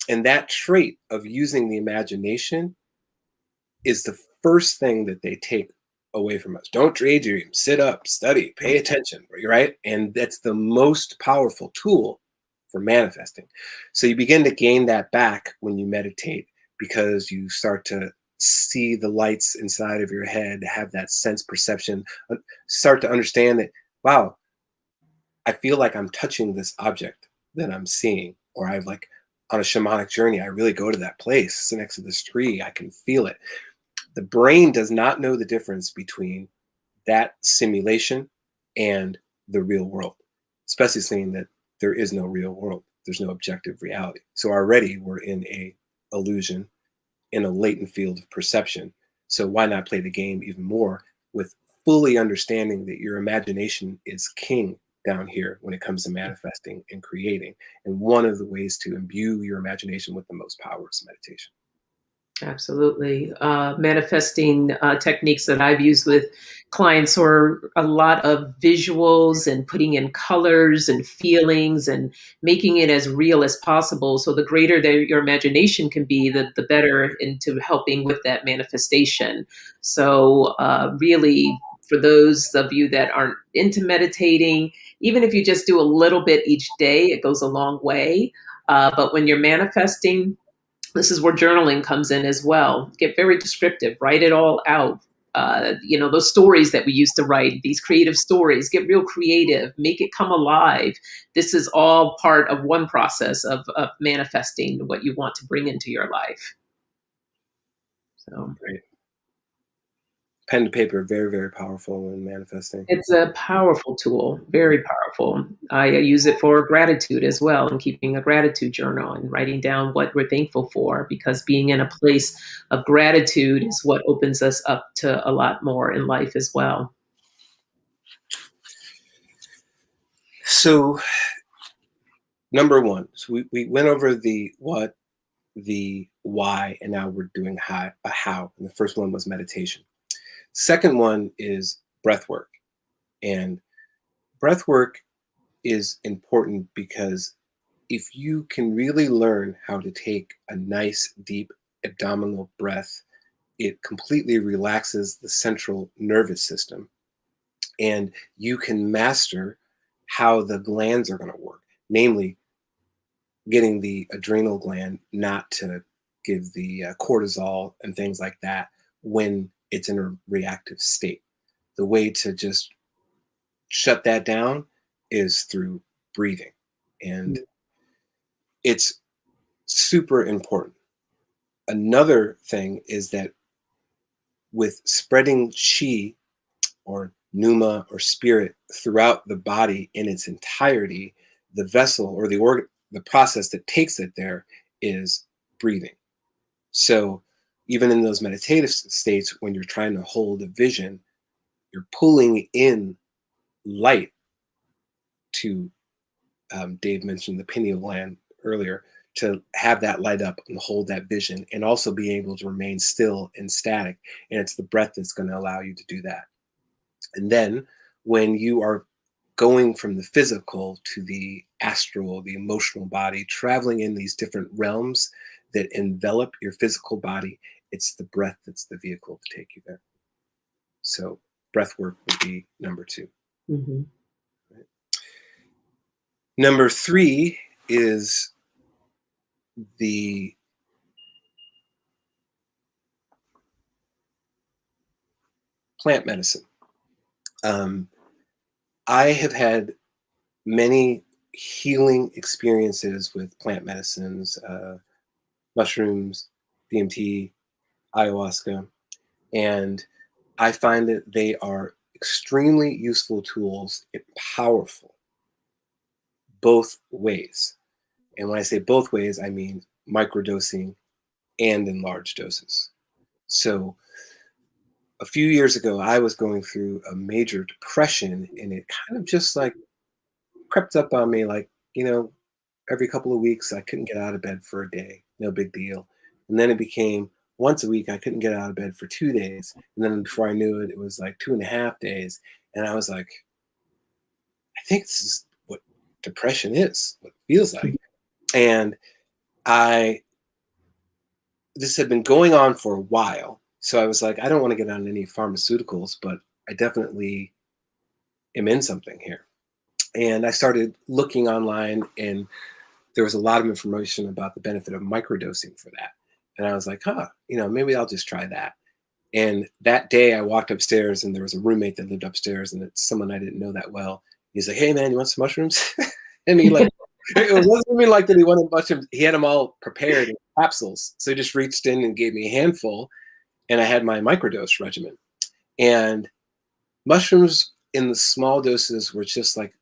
And that trait of using the imagination is the first thing that they take away from us. Don't daydream, sit up, study, pay attention, right? And that's the most powerful tool for manifesting. So you begin to gain that back when you meditate because you start to see the lights inside of your head, have that sense perception, start to understand that, wow, I feel like I'm touching this object that I'm seeing, or I've like on a shamanic journey, I really go to that place next to this tree. I can feel it. The brain does not know the difference between that simulation and the real world, especially saying that there is no real world. There's no objective reality. So already we're in a illusion, in a latent field of perception. So why not play the game even more with fully understanding that your imagination is king down here when it comes to manifesting and creating. And one of the ways to imbue your imagination with the most power is meditation. Absolutely. Manifesting techniques that I've used with clients are a lot of visuals and putting in colors and feelings and making it as real as possible. So the greater that your imagination can be, the better into helping with that manifestation. So really, for those of you that aren't into meditating, even if you just do a little bit each day, it goes a long way. But when you're manifesting, this is where journaling comes in as well. Get very descriptive, write it all out. Those stories that we used to write, these creative stories, get real creative, make it come alive. This is all part of one process of manifesting what you want to bring into your life. So Right. Pen to paper, very, very powerful in manifesting. it's a powerful tool, very powerful. I use it for gratitude as well, and keeping a gratitude journal and writing down what we're thankful for, because being in a place of gratitude is what opens us up to a lot more in life as well. So number one, so we went over the what, the why, and now we're doing a how. And the first one was meditation. Second one is breath work. And breath work is important because if you can really learn how to take a nice, deep abdominal breath, it completely relaxes the central nervous system. And you can master how the glands are going to work, namely, getting the adrenal gland not to give the cortisol and things like that when it's in a reactive state. The way to just shut that down is through breathing. And it's super important. Another thing is that with spreading chi or pneuma or spirit throughout the body in its entirety, the vessel or the organ, the process that takes it there is breathing. So even in those meditative states, when you're trying to hold a vision, you're pulling in light to, Dave mentioned the pineal gland earlier, to have that light up and hold that vision and also be able to remain still and static. And it's the breath that's going to allow you to do that. And then when you are going from the physical to the astral, the emotional body, traveling in these different realms that envelop your physical body, it's the breath that's the vehicle to take you there. So breath work would be number two. Mm-hmm. Right? Number three is the plant medicine. I have had many healing experiences with plant medicines, mushrooms, DMT, ayahuasca, and I find that they are extremely useful tools and powerful both ways. And when I say both ways, I mean microdosing and in large doses. So a few years ago, I was going through a major depression, and it kind of just like crept up on me like, every couple of weeks, I couldn't get out of bed for a day, no big deal. And then it became once a week. I couldn't get out of bed for 2 days. And then before I knew it, it was like 2.5 days. And I was like, I think this is what depression is, what it feels like. And I, this had been going on for a while. So I was like, I don't want to get on any pharmaceuticals, but I definitely am in something here. And I started looking online, and there was a lot of information about the benefit of microdosing for that. And I was like, maybe I'll just try that. And that day I walked upstairs, and there was a roommate that lived upstairs, and it's someone I didn't know that well. He's like, "Hey man, you want some mushrooms?" And he like, it wasn't even like that he wanted mushrooms. He had them all prepared in capsules. So he just reached in and gave me a handful, and I had my microdose regimen. And mushrooms in the small doses were just like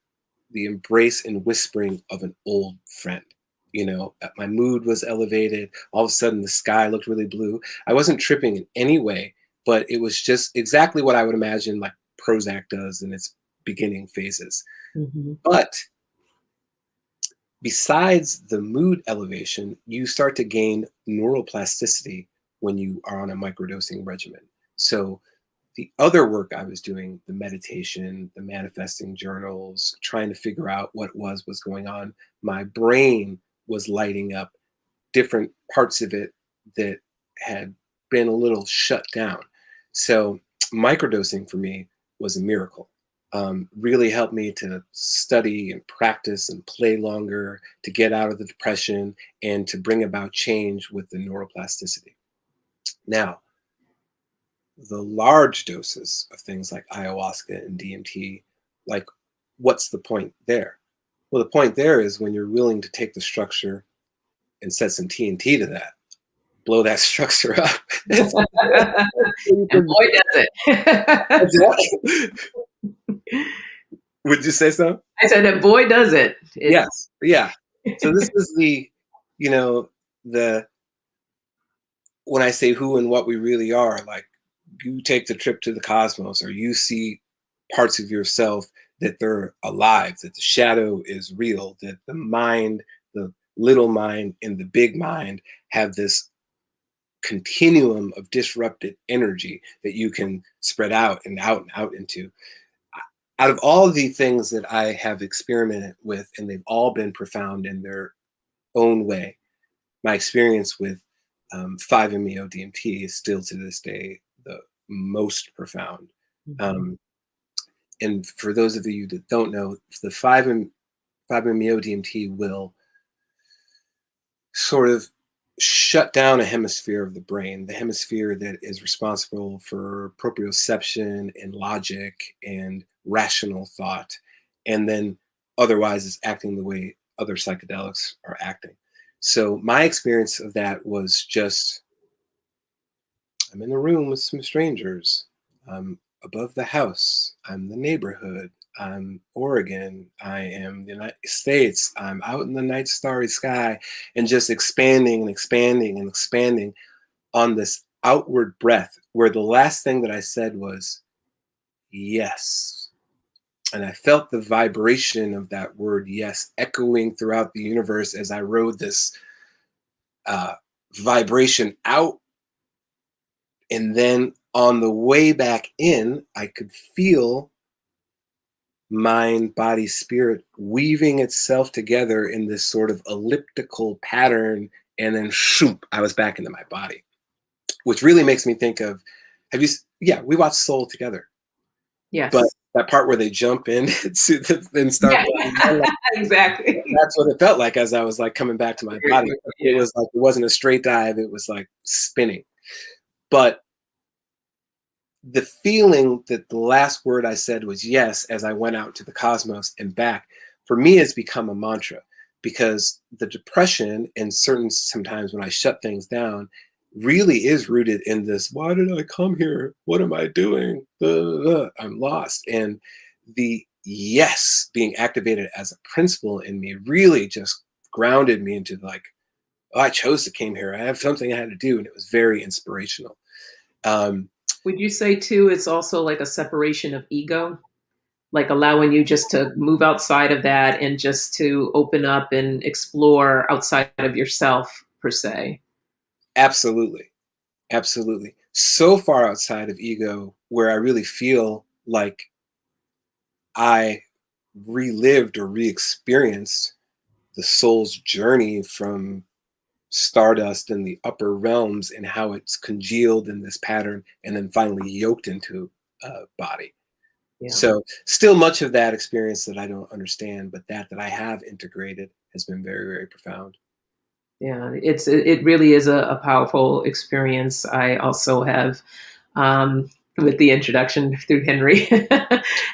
the embrace and whispering of an old friend. My mood was elevated. All of a sudden, the sky looked really blue. I wasn't tripping in any way, but it was just exactly what I would imagine like Prozac does in its beginning phases. Mm-hmm. But besides the mood elevation, you start to gain neuroplasticity when you are on a microdosing regimen. So the other work I was doing, the meditation, the manifesting journals, trying to figure out what was going on, my brain was lighting up different parts of it that had been a little shut down. So microdosing for me was a miracle. Really helped me to study and practice and play longer, to get out of the depression, and to bring about change with the neuroplasticity. Now, the large doses of things like ayahuasca and DMT, like, what's the point there? Well, the point there is when you're willing to take the structure and set some TNT to that, blow that structure up. And boy, does it. Would you say so? I said, and boy, does it. Yes. Yeah. So this is the when I say who and what we really are, like, you take the trip to the cosmos, or you see parts of yourself that they're alive, that the shadow is real, that the mind, the little mind and the big mind have this continuum of disrupted energy that you can spread out and out and out into. Out of all the things that I have experimented with, and they've all been profound in their own way, my experience with 5-MeO DMT is still to this day the most profound. Mm-hmm. And for those of you that don't know, the 5-MeO DMT will sort of shut down a hemisphere of the brain, the hemisphere that is responsible for proprioception and logic and rational thought, and then otherwise is acting the way other psychedelics are acting. So my experience of that was just, I'm in a room with some strangers. I'm above the house. I'm the neighborhood. I'm Oregon. I am the United States. I'm out in the night starry sky, and just expanding and expanding and expanding on this outward breath, where the last thing that I said was yes. And I felt the vibration of that word yes echoing throughout the universe as I rode this vibration out. And then on the way back in, I could feel mind, body, spirit weaving itself together in this sort of elliptical pattern. And then shoop, I was back into my body, which really makes me think of, yeah, we watched Soul together. Yes. But that part where they jump in and start playing, exactly. that's what it felt like as I was like coming back to my body. Yeah. It was like, it wasn't a straight dive, it was like spinning. But the feeling that the last word I said was yes as I went out to the cosmos and back, for me, has become a mantra, because the depression, and sometimes when I shut things down, really is rooted in this, why did I come here? What am I doing? I'm lost. And the yes being activated as a principle in me really just grounded me into like, oh, I chose to came here. I have something I had to do. And it was very inspirational. Would you say too, it's also like a separation of ego, like allowing you just to move outside of that and just to open up and explore outside of yourself per se? Absolutely. Absolutely. So far outside of ego where I really feel like I relived or re-experienced the soul's journey from stardust in the upper realms and how it's congealed in this pattern and then finally yoked into a body. Yeah. So still much of that experience that I don't understand, but that I have integrated has been very, very profound. Yeah, it really is a powerful experience. I also have, with the introduction through Henry,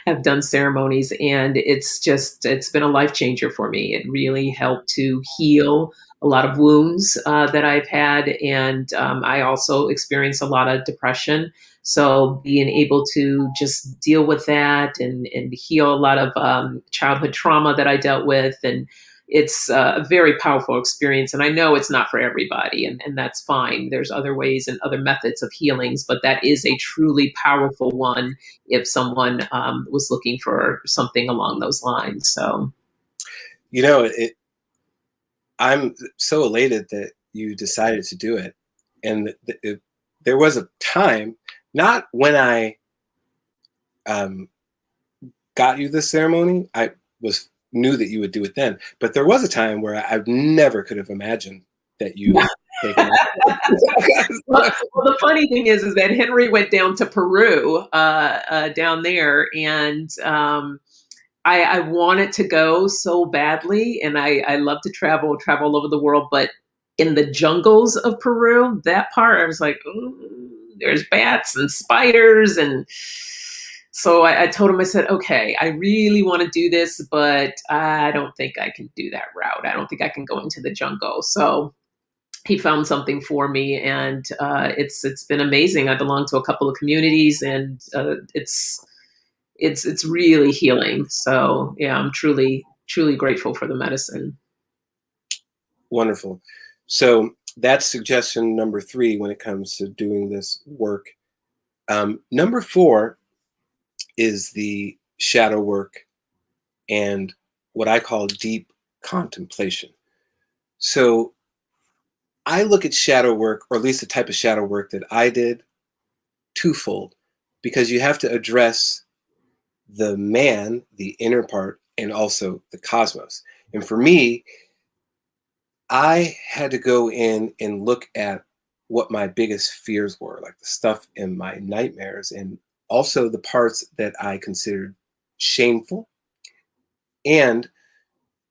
have done ceremonies, and it's been a life changer for me. It really helped to heal a lot of wounds that I've had, and I also experienced a lot of depression. So being able to just deal with that and heal a lot of childhood trauma that I dealt with, and it's a very powerful experience. And I know it's not for everybody, and that's fine. There's other ways and other methods of healings, but that is a truly powerful one if someone was looking for something along those lines. So, You know, I'm so elated that you decided to do it. And there was a time, not when I um, got you this ceremony, I was knew that you would do it then, but there was a time where I never could have imagined that you would take it. well, the funny thing is that Henry went down to Peru, down there, and I wanted to go so badly, and I love to travel all over the world, but in the jungles of Peru, that part, I was like, "Ooh, there's bats and spiders," and so I told him, I said, okay, I really want to do this, but I don't think I can do that route. I don't think I can go into the jungle. So he found something for me, and it's been amazing. I belong to a couple of communities, and it's really healing. So yeah, I'm truly grateful for the medicine. Wonderful. So that's suggestion number 3 when it comes to doing this work. Number 4 is the shadow work and what I call deep contemplation. So I look at shadow work, or at least the type of shadow work that I did, twofold, because you have to address the man, the inner part, and also the cosmos. And for me, I had to go in and look at what my biggest fears were, like the stuff in my nightmares, and also the parts that I considered shameful. And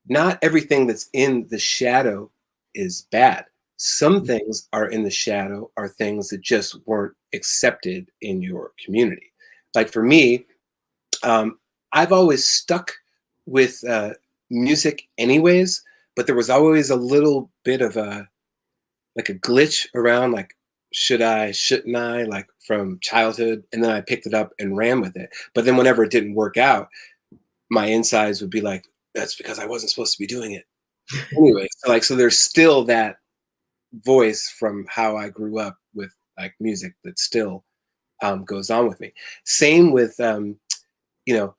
not everything that's in the shadow is bad. Some things are in the shadow are things that just weren't accepted in your community. Like for me, um, I've always stuck with music anyways, but there was always a little bit of a like a glitch around like should I, shouldn't I, like from childhood, and then I picked it up and ran with it. But then whenever it didn't work out, my insides would be like, that's because I wasn't supposed to be doing it. Anyway, so there's still that voice from how I grew up with like music that still goes on with me. Same with you know,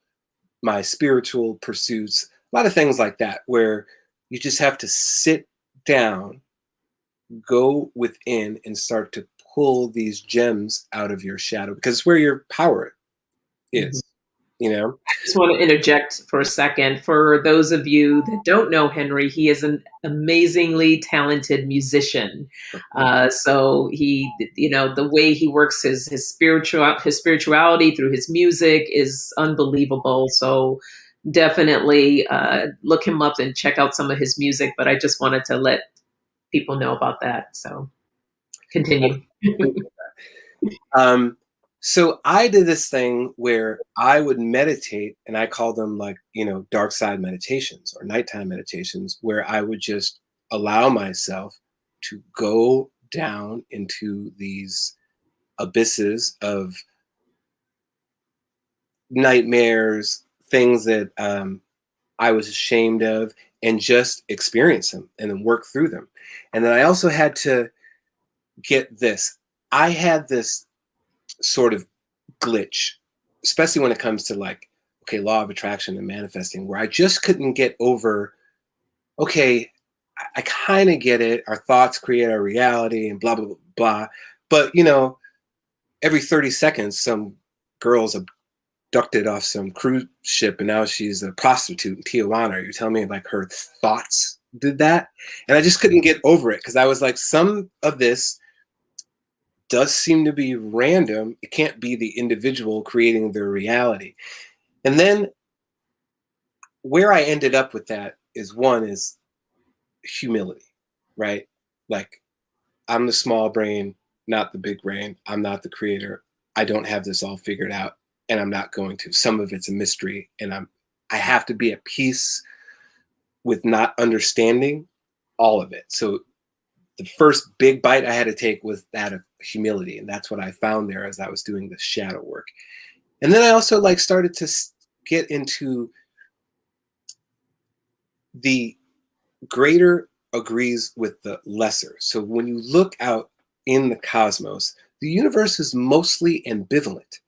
my spiritual pursuits, a lot of things like that, where you just have to sit down, go within, and start to pull these gems out of your shadow because it's where your power Mhm. is, you know? Just want to interject for a second. For those of you that don't know Henry, he is an amazingly talented musician. So he, the way he works his spirituality through his music is unbelievable. So definitely look him up and check out some of his music. But I just wanted to let people know about that. So continue. Um, so I did this thing where I would meditate, and I call them like, dark side meditations or nighttime meditations, where I would just allow myself to go down into these abysses of nightmares, things that I was ashamed of, and just experience them and then work through them. And then I also had to get this. I had this sort of glitch, especially when it comes to like, okay, law of attraction and manifesting, where I just couldn't get over, okay, I kind of get it. Our thoughts create our reality and blah, blah, blah, blah. But, you know, every 30 seconds, some girl's abducted off some cruise ship and now she's a prostitute in Tijuana. You're telling me like her thoughts did that? And I just couldn't get over it because I was like, some of this does seem to be random. It can't be the individual creating their reality. And then where I ended up with that is one is humility, right? Like, I'm the small brain, not the big brain. I'm not the creator. I don't have this all figured out, and I'm not going to. Some of it's a mystery, and I have to be at peace with not understanding all of it. So the first big bite I had to take was that of humility, and that's what I found there as I was doing the shadow work. And then I also like started to get into the greater agrees with the lesser. So when you look out in the cosmos, the universe is mostly ambivalent,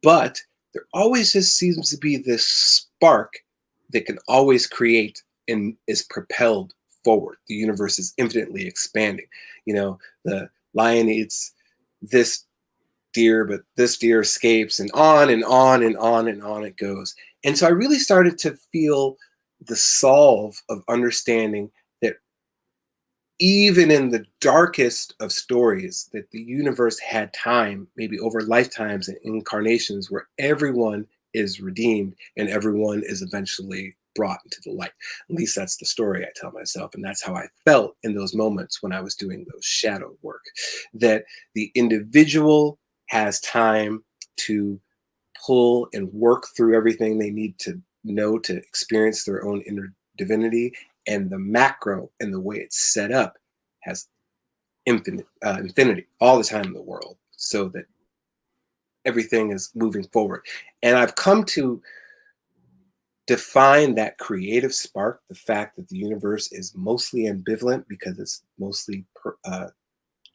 but there always just seems to be this spark that can always create and is propelled forward. The universe is infinitely expanding. You know, the lion eats this deer, but this deer escapes, and on and on and on and on it goes. And so I really started to feel the solve of understanding that even in the darkest of stories, that the universe had time, maybe over lifetimes and incarnations, where everyone is redeemed and everyone is eventually brought into the light. At least that's the story I tell myself. And that's how I felt in those moments when I was doing those shadow work, that the individual has time to pull and work through everything they need to know to experience their own inner divinity. And the macro and the way it's set up has infinity all the time in the world, so that everything is moving forward. And I've come to define that creative spark, the fact that the universe is mostly ambivalent because it's mostly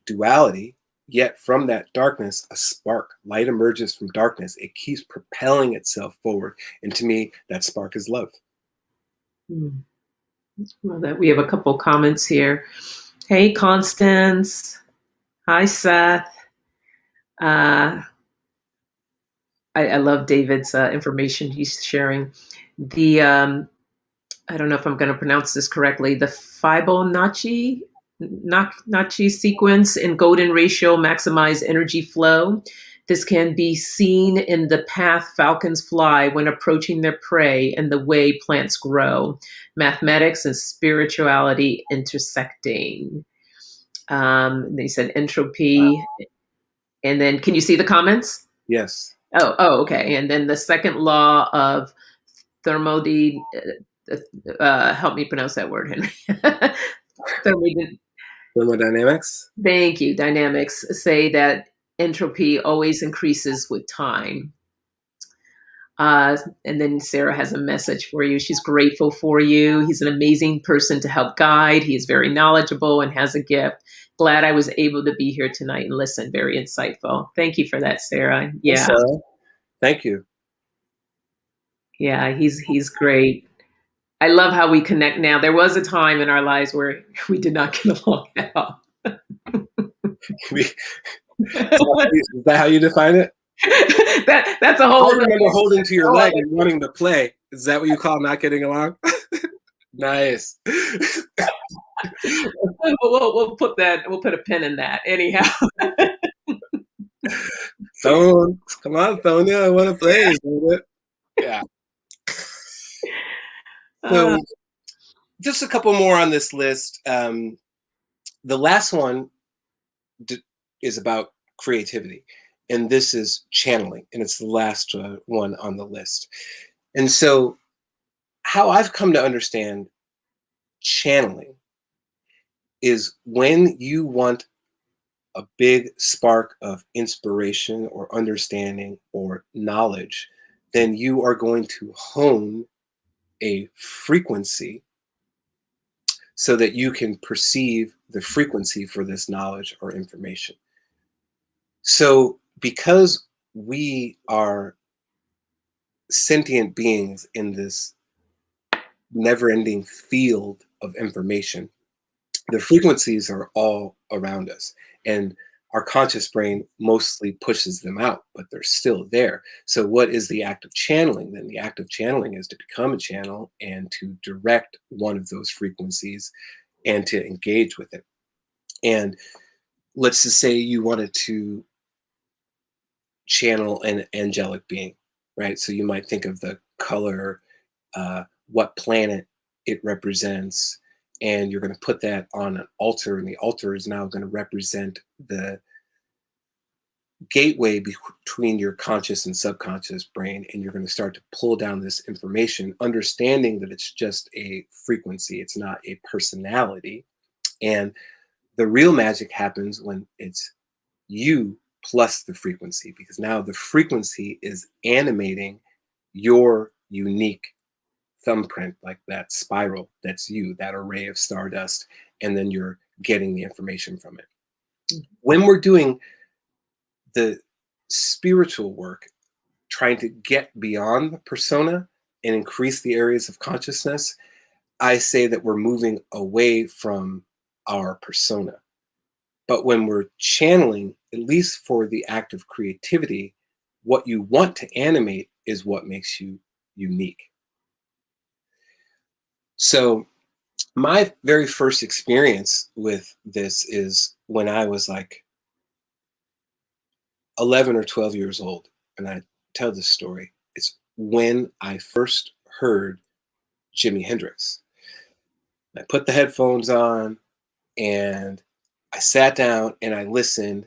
duality. Yet from that darkness, a spark, light emerges from darkness. It keeps propelling itself forward. And to me, that spark is love. Hmm. Well, that we have a couple comments here. Hey, Constance. Hi, Seth. I love David's information he's sharing. The I don't know if I'm going to pronounce this correctly. The Fibonacci sequence in golden ratio maximize energy flow. This can be seen in the path falcons fly when approaching their prey and the way plants grow. Mathematics and spirituality intersecting. They said entropy. And then, can you see the comments? Yes. Okay. And then the second law of thermody. Help me pronounce that word, Henry. Thermodynamics. Thank you. Dynamics say that entropy always increases with time. And then Sarah has a message for you. She's grateful for you. He's an amazing person to help guide. He is very knowledgeable and has a gift. Glad I was able to be here tonight and listen. Very insightful. Thank you for that, Sarah. Yeah. Yes, Sarah. Thank you. Yeah, he's great. I love how we connect now. There was a time in our lives where we did not get along at all. Is that how you define it? That's a whole. I remember holding to your leg and wanting to play. Is that what you call not getting along? Nice. We'll put that. We'll put a pin in that. Anyhow. Come on, Sonia. I want to play. Yeah. So, just a couple more on this list. The last one is about creativity, and this is channeling, and it's the last one on the list. And so, how I've come to understand channeling is when you want a big spark of inspiration or understanding or knowledge, then you are going to hone a frequency so that you can perceive the frequency for this knowledge or information. So, because we are sentient beings in this never-ending field of information, the frequencies are all around us. And Our conscious brain mostly pushes them out, but they're still there. So, what is the act of channeling then? The act of channeling is to become a channel and to direct one of those frequencies and to engage with it. And let's just say you wanted to channel an angelic being, right? So, you might think of the color, what planet it represents, and you're going to put that on an altar, and the altar is now going to represent the gateway between your conscious and subconscious brain, and you're going to start to pull down this information, understanding that it's just a frequency, it's not a personality. And the real magic happens when it's you plus the frequency, because now the frequency is animating your unique thumbprint, like that spiral that's you, that array of stardust, and then you're getting the information from it. When we're doing the spiritual work, trying to get beyond the persona and increase the areas of consciousness, I say that we're moving away from our persona. But when we're channeling, at least for the act of creativity, what you want to animate is what makes you unique. So, my very first experience with this is when I was like 11 or 12 years old. And I tell this story. It's when I first heard Jimi Hendrix. I put the headphones on and I sat down and I listened,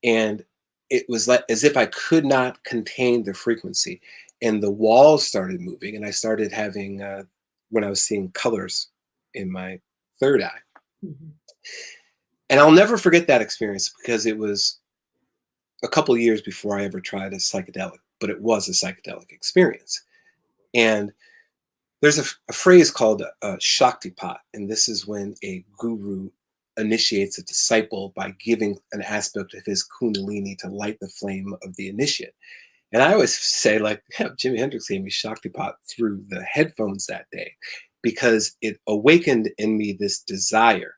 and it was like as if I could not contain the frequency, and the walls started moving, and I started having when I was seeing colors in my third eye. Mhm. And I'll never forget that experience because it was a couple of years before I ever tried a psychedelic, but it was a psychedelic experience. And there's a phrase called Shaktipat, and this is when a guru initiates a disciple by giving an aspect of his kundalini to light the flame of the initiate. And I always say, like, yeah, Jimi Hendrix gave me Shaktipat through the headphones that day because it awakened in me this desire.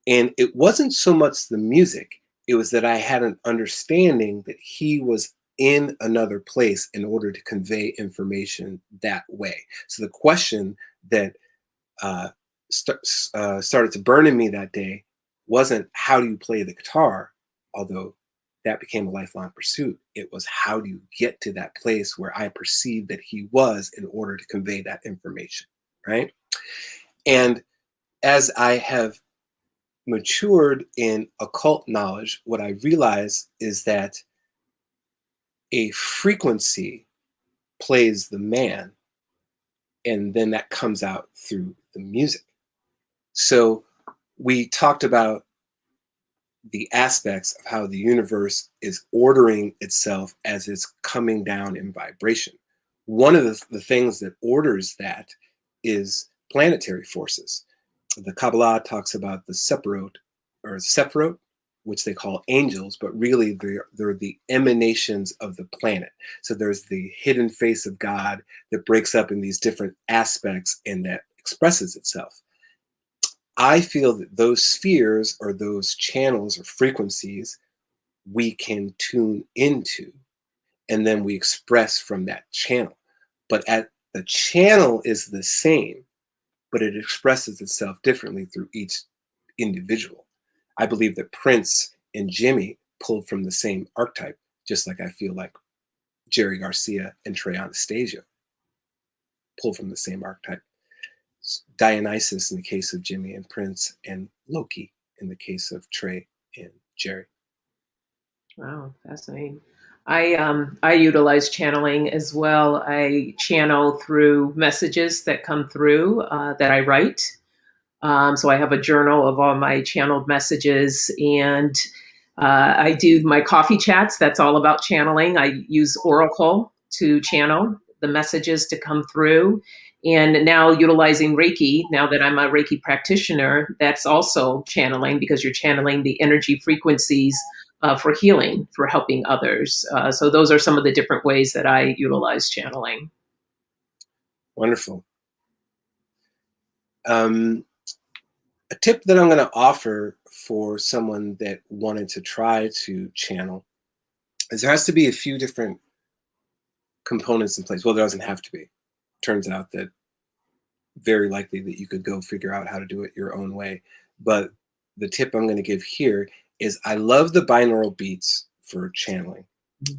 And it wasn't so much the music, it was that I had an understanding that he was in another place in order to convey information that way. So the question that started to burn in me that day wasn't how do you play the guitar, although that became a lifelong pursuit. It was how do you get to that place where I perceived that he was in order to convey that information, right? And as I have matured in occult knowledge, what I realize is that a frequency plays the man, and then that comes out through the music. So we talked about the aspects of how the universe is ordering itself as it's coming down in vibration. One of the things that orders that is planetary forces. The Kabbalah talks about the Sephirot, which they call angels, but really they're the emanations of the planet. So there's the hidden face of God that breaks up in these different aspects and that expresses itself. I feel that those spheres or those channels or frequencies we can tune into, and then we express from that channel. But the channel is the same, but it expresses itself differently through each individual. I believe that Prince and Jimmy pulled from the same archetype, just like I feel like Jerry Garcia and Trey Anastasio pulled from the same archetype. Dionysus in the case of Jimmy and Prince, and Loki in the case of Trey and Jerry. Wow, fascinating. I utilize channeling as well. I channel through messages that come through that I write. So I have a journal of all my channeled messages, and I do my coffee chats. That's all about channeling. I use Oracle to channel the messages to come through. And now utilizing Reiki, now that I'm a Reiki practitioner, that's also channeling because you're channeling the energy frequencies for healing, for helping others. So those are some of the different ways that I utilize channeling. Wonderful. Um, a tip that I'm going to offer for someone that wanted to try to channel is there has to be a few different components in place. Well, there doesn't have to be. Turns out that very likely that you could go figure out how to do it your own way. But the tip I'm going to give here is I love the binaural beats for channeling.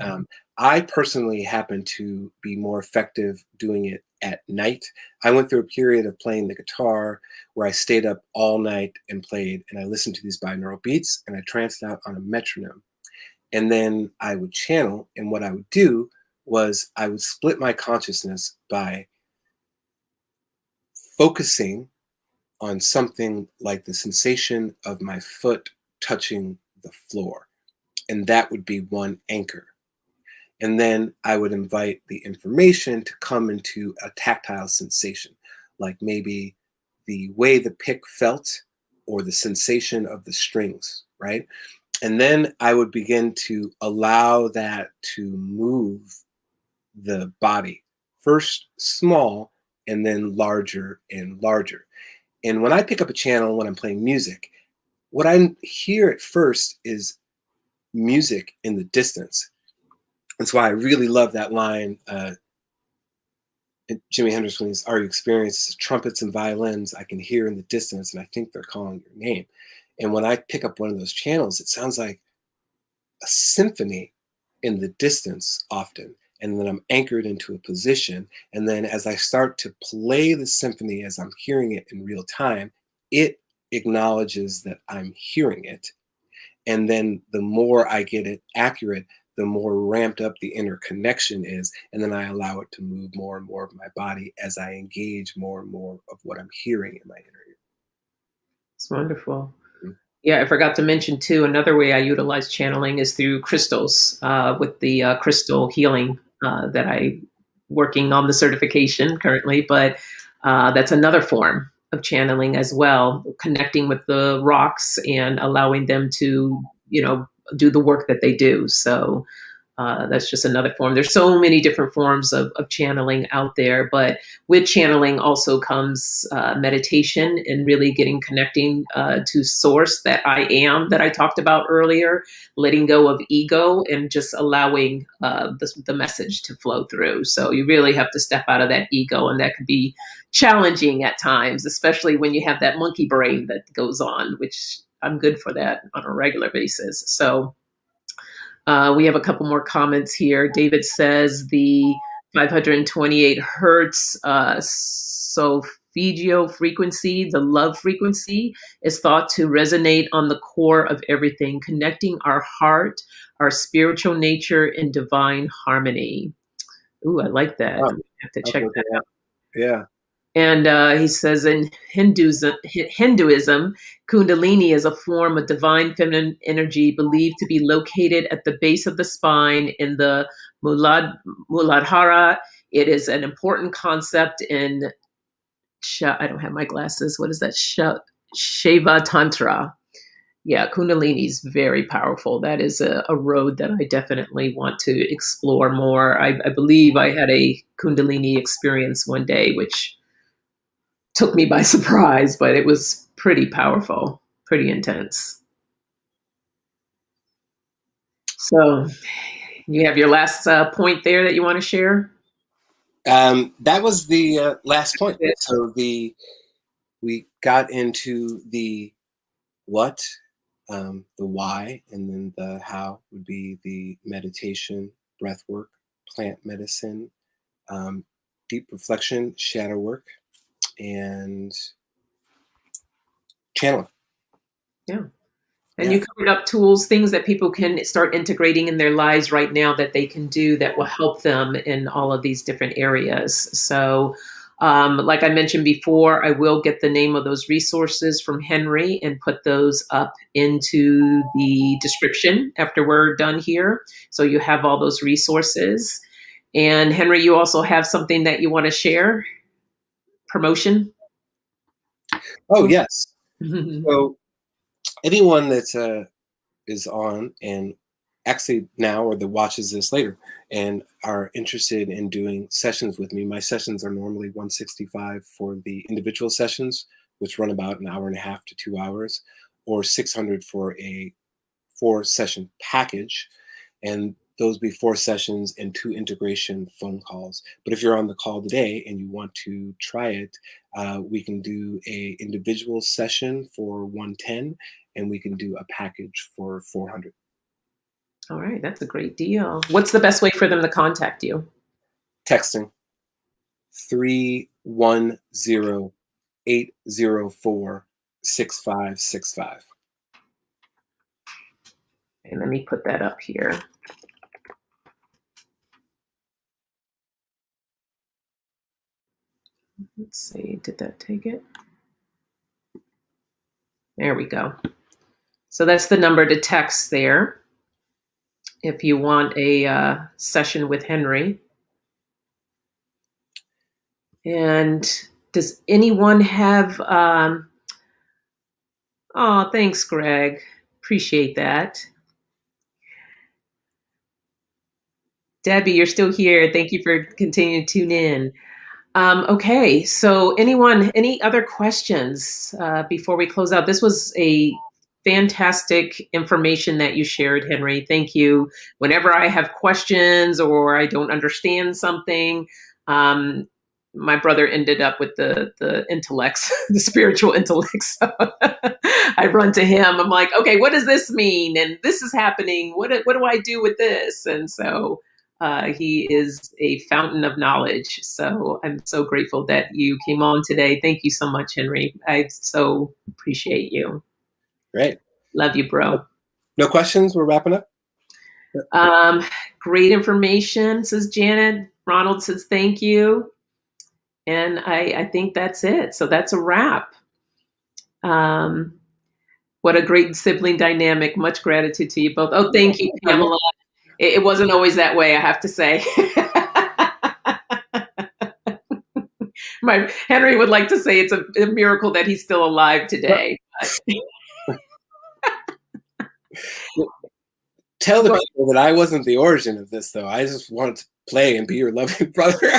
Um, I personally happen to be more effective doing it at night. I went through a period of playing the guitar where I stayed up all night and played, and I listened to these binaural beats and I tranced out on a metronome. And then I would channel, and what I would do was I would split my consciousness by focusing on something like the sensation of my foot touching the floor. And that would be one anchor. And then I would invite the information to come into a tactile sensation, like maybe the way the pick felt or the sensation of the strings, right? And then I would begin to allow that to move the body, first small and then larger and larger. And when I pick up a channel when I'm playing music, what I hear at first is music in the distance. That's why I really love that line, Jimi Hendrix, when he's, "Are you experienced? Trumpets and violins I can hear in the distance, and I think they're calling your name." And when I pick up one of those channels, it sounds like a symphony in the distance often. And then I'm anchored into a position. And then as I start to play the symphony as I'm hearing it in real time, it acknowledges that I'm hearing it. And then the more I get it accurate, the more ramped up the inner connection is. And then I allow it to move more and more of my body as I engage more and more of what I'm hearing in my inner ear. It's wonderful. Mhm. Yeah, I forgot to mention too, another way I utilize channeling is through crystals, with the crystal healing that I working on the certification currently, but that's another form of channeling as well, connecting with the rocks and allowing them to, do the work that they do. So that's just another form. There's so many different forms of channeling out there, but with channeling also comes meditation and really connecting to source that I am that I talked about earlier, letting go of ego and just allowing the message to flow through. So you really have to step out of that ego, and that can be challenging at times, especially when you have that monkey brain that goes on, which I'm good for that on a regular basis. So we have a couple more comments here. David says the 528 hertz solfeggio frequency, the love frequency, is thought to resonate on the core of everything, connecting our heart, our spiritual nature, and divine harmony. Ooh, I like that. Oh, We have to I'll check look that it out. up. Yeah. And he says in Hinduism, Kundalini is a form of divine feminine energy believed to be located at the base of the spine in the Muladhara. It is an important concept in, I don't have my glasses. What is that? Shiva Tantra. Yeah, Kundalini is very powerful. That is a road that I definitely want to explore more. I believe I had a Kundalini experience one day, which took me by surprise, but it was pretty powerful, pretty intense. So you have your last point there that you want to share? That was the last point. So we got into the what, the why, and then the how would be the meditation, breath work, plant medicine, deep reflection, shadow work, and channeling. Yeah. And Yeah. you covered up tools, things that people can start integrating in their lives right now that they can do that will help them in all of these different areas. So, like I mentioned before, I will get the name of those resources from Henry and put those up into the description after we're done here. So you have all those resources. And Henry, you also have something that you want to share? Promotion? Oh, yes. So anyone that is on and actually now or that watches this later and are interested in doing sessions with me, my sessions are normally 165 for the individual sessions, which run about an hour and a half to 2 hours, or 600 for a 4-session package. And those be 4 sessions and 2 integration phone calls. But if you're on the call today and you want to try it, we can do a individual session for 110, and we can do a package for 400. All right, that's a great deal. What's the best way for them to contact you? Texting 310-804-6565. And let me put that up here. Let's see, did that take it? There we go. So that's the number to text there if you want a session with Henry. And does anyone have, oh, thanks, Greg. Appreciate that. Debbie, you're still here. Thank you for continuing to tune in. Okay, so any other questions before we close out? This was a fantastic information that you shared, Henry. Thank you. Whenever I have questions or I don't understand something, my brother ended up with the intellects, the spiritual intellects. So I run to him. I'm like, okay, what does this mean? And this is happening. What do I do with this? And so he is a fountain of knowledge. So I'm so grateful that you came on today. Thank you so much, Henry. I so appreciate you. Great. Love you, bro. No questions? We're wrapping up? Great information, says Janet. Ronald says thank you. And I think that's it. So that's a wrap. What a great sibling dynamic. Much gratitude to you both. Oh, thank you, Pamela. It wasn't always that way, I have to say. My Henry would like to say it's a miracle that he's still alive today. Tell the people that I wasn't the origin of this, though. I just wanted to play and be your loving brother.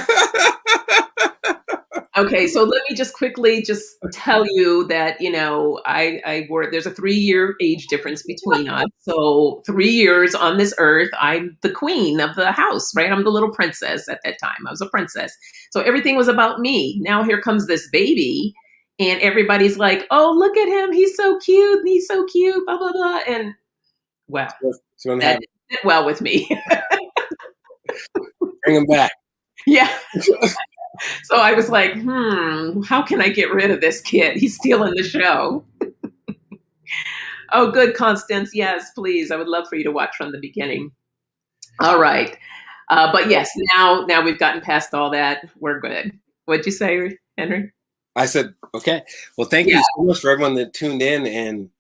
Okay, so let me just quickly tell you that, I work, there's a 3-year age difference between us. So 3 years on this earth, I'm the queen of the house, right? I'm the little princess at that time. I was a princess. So everything was about me. Now here comes this baby and everybody's like, oh, look at him. He's so cute. He's so cute, blah, blah, blah. And well, that did well with me. Bring him back. Yeah. So I was like, how can I get rid of this kid? He's stealing the show. Oh, good, Constance. Yes, please. I would love for you to watch from the beginning. All right. But yes, now we've gotten past all that. We're good. What'd you say, Henry? I said, okay. Well, thank you so much for everyone that tuned in. And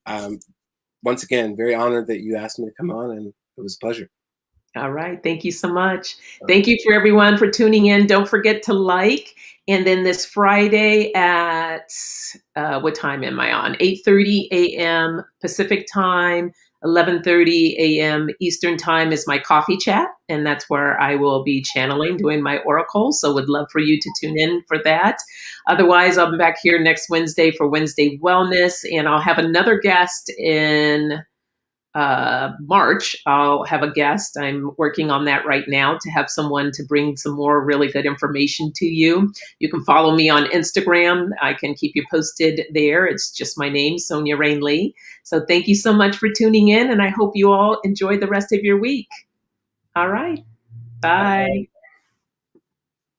once again, very honored that you asked me to come on, and it was a pleasure. All right. Thank you so much. Thank you for everyone for tuning in. Don't forget to like. And then this Friday at, what time am I on? 8:30 a.m. Pacific time, 11:30 a.m. Eastern time is my coffee chat. And that's where I will be channeling, doing my oracle. So would love for you to tune in for that. Otherwise, I'll be back here next Wednesday for Wednesday Wellness. And I'll have another guest in March. I'll have a guest. I'm working on that right now to have someone to bring some more really good information to you. You can follow me on Instagram. I can keep you posted there. It's just my name, Sonia Rain Lee. So thank you so much for tuning in, and I hope you all enjoy the rest of your week. All right. Bye.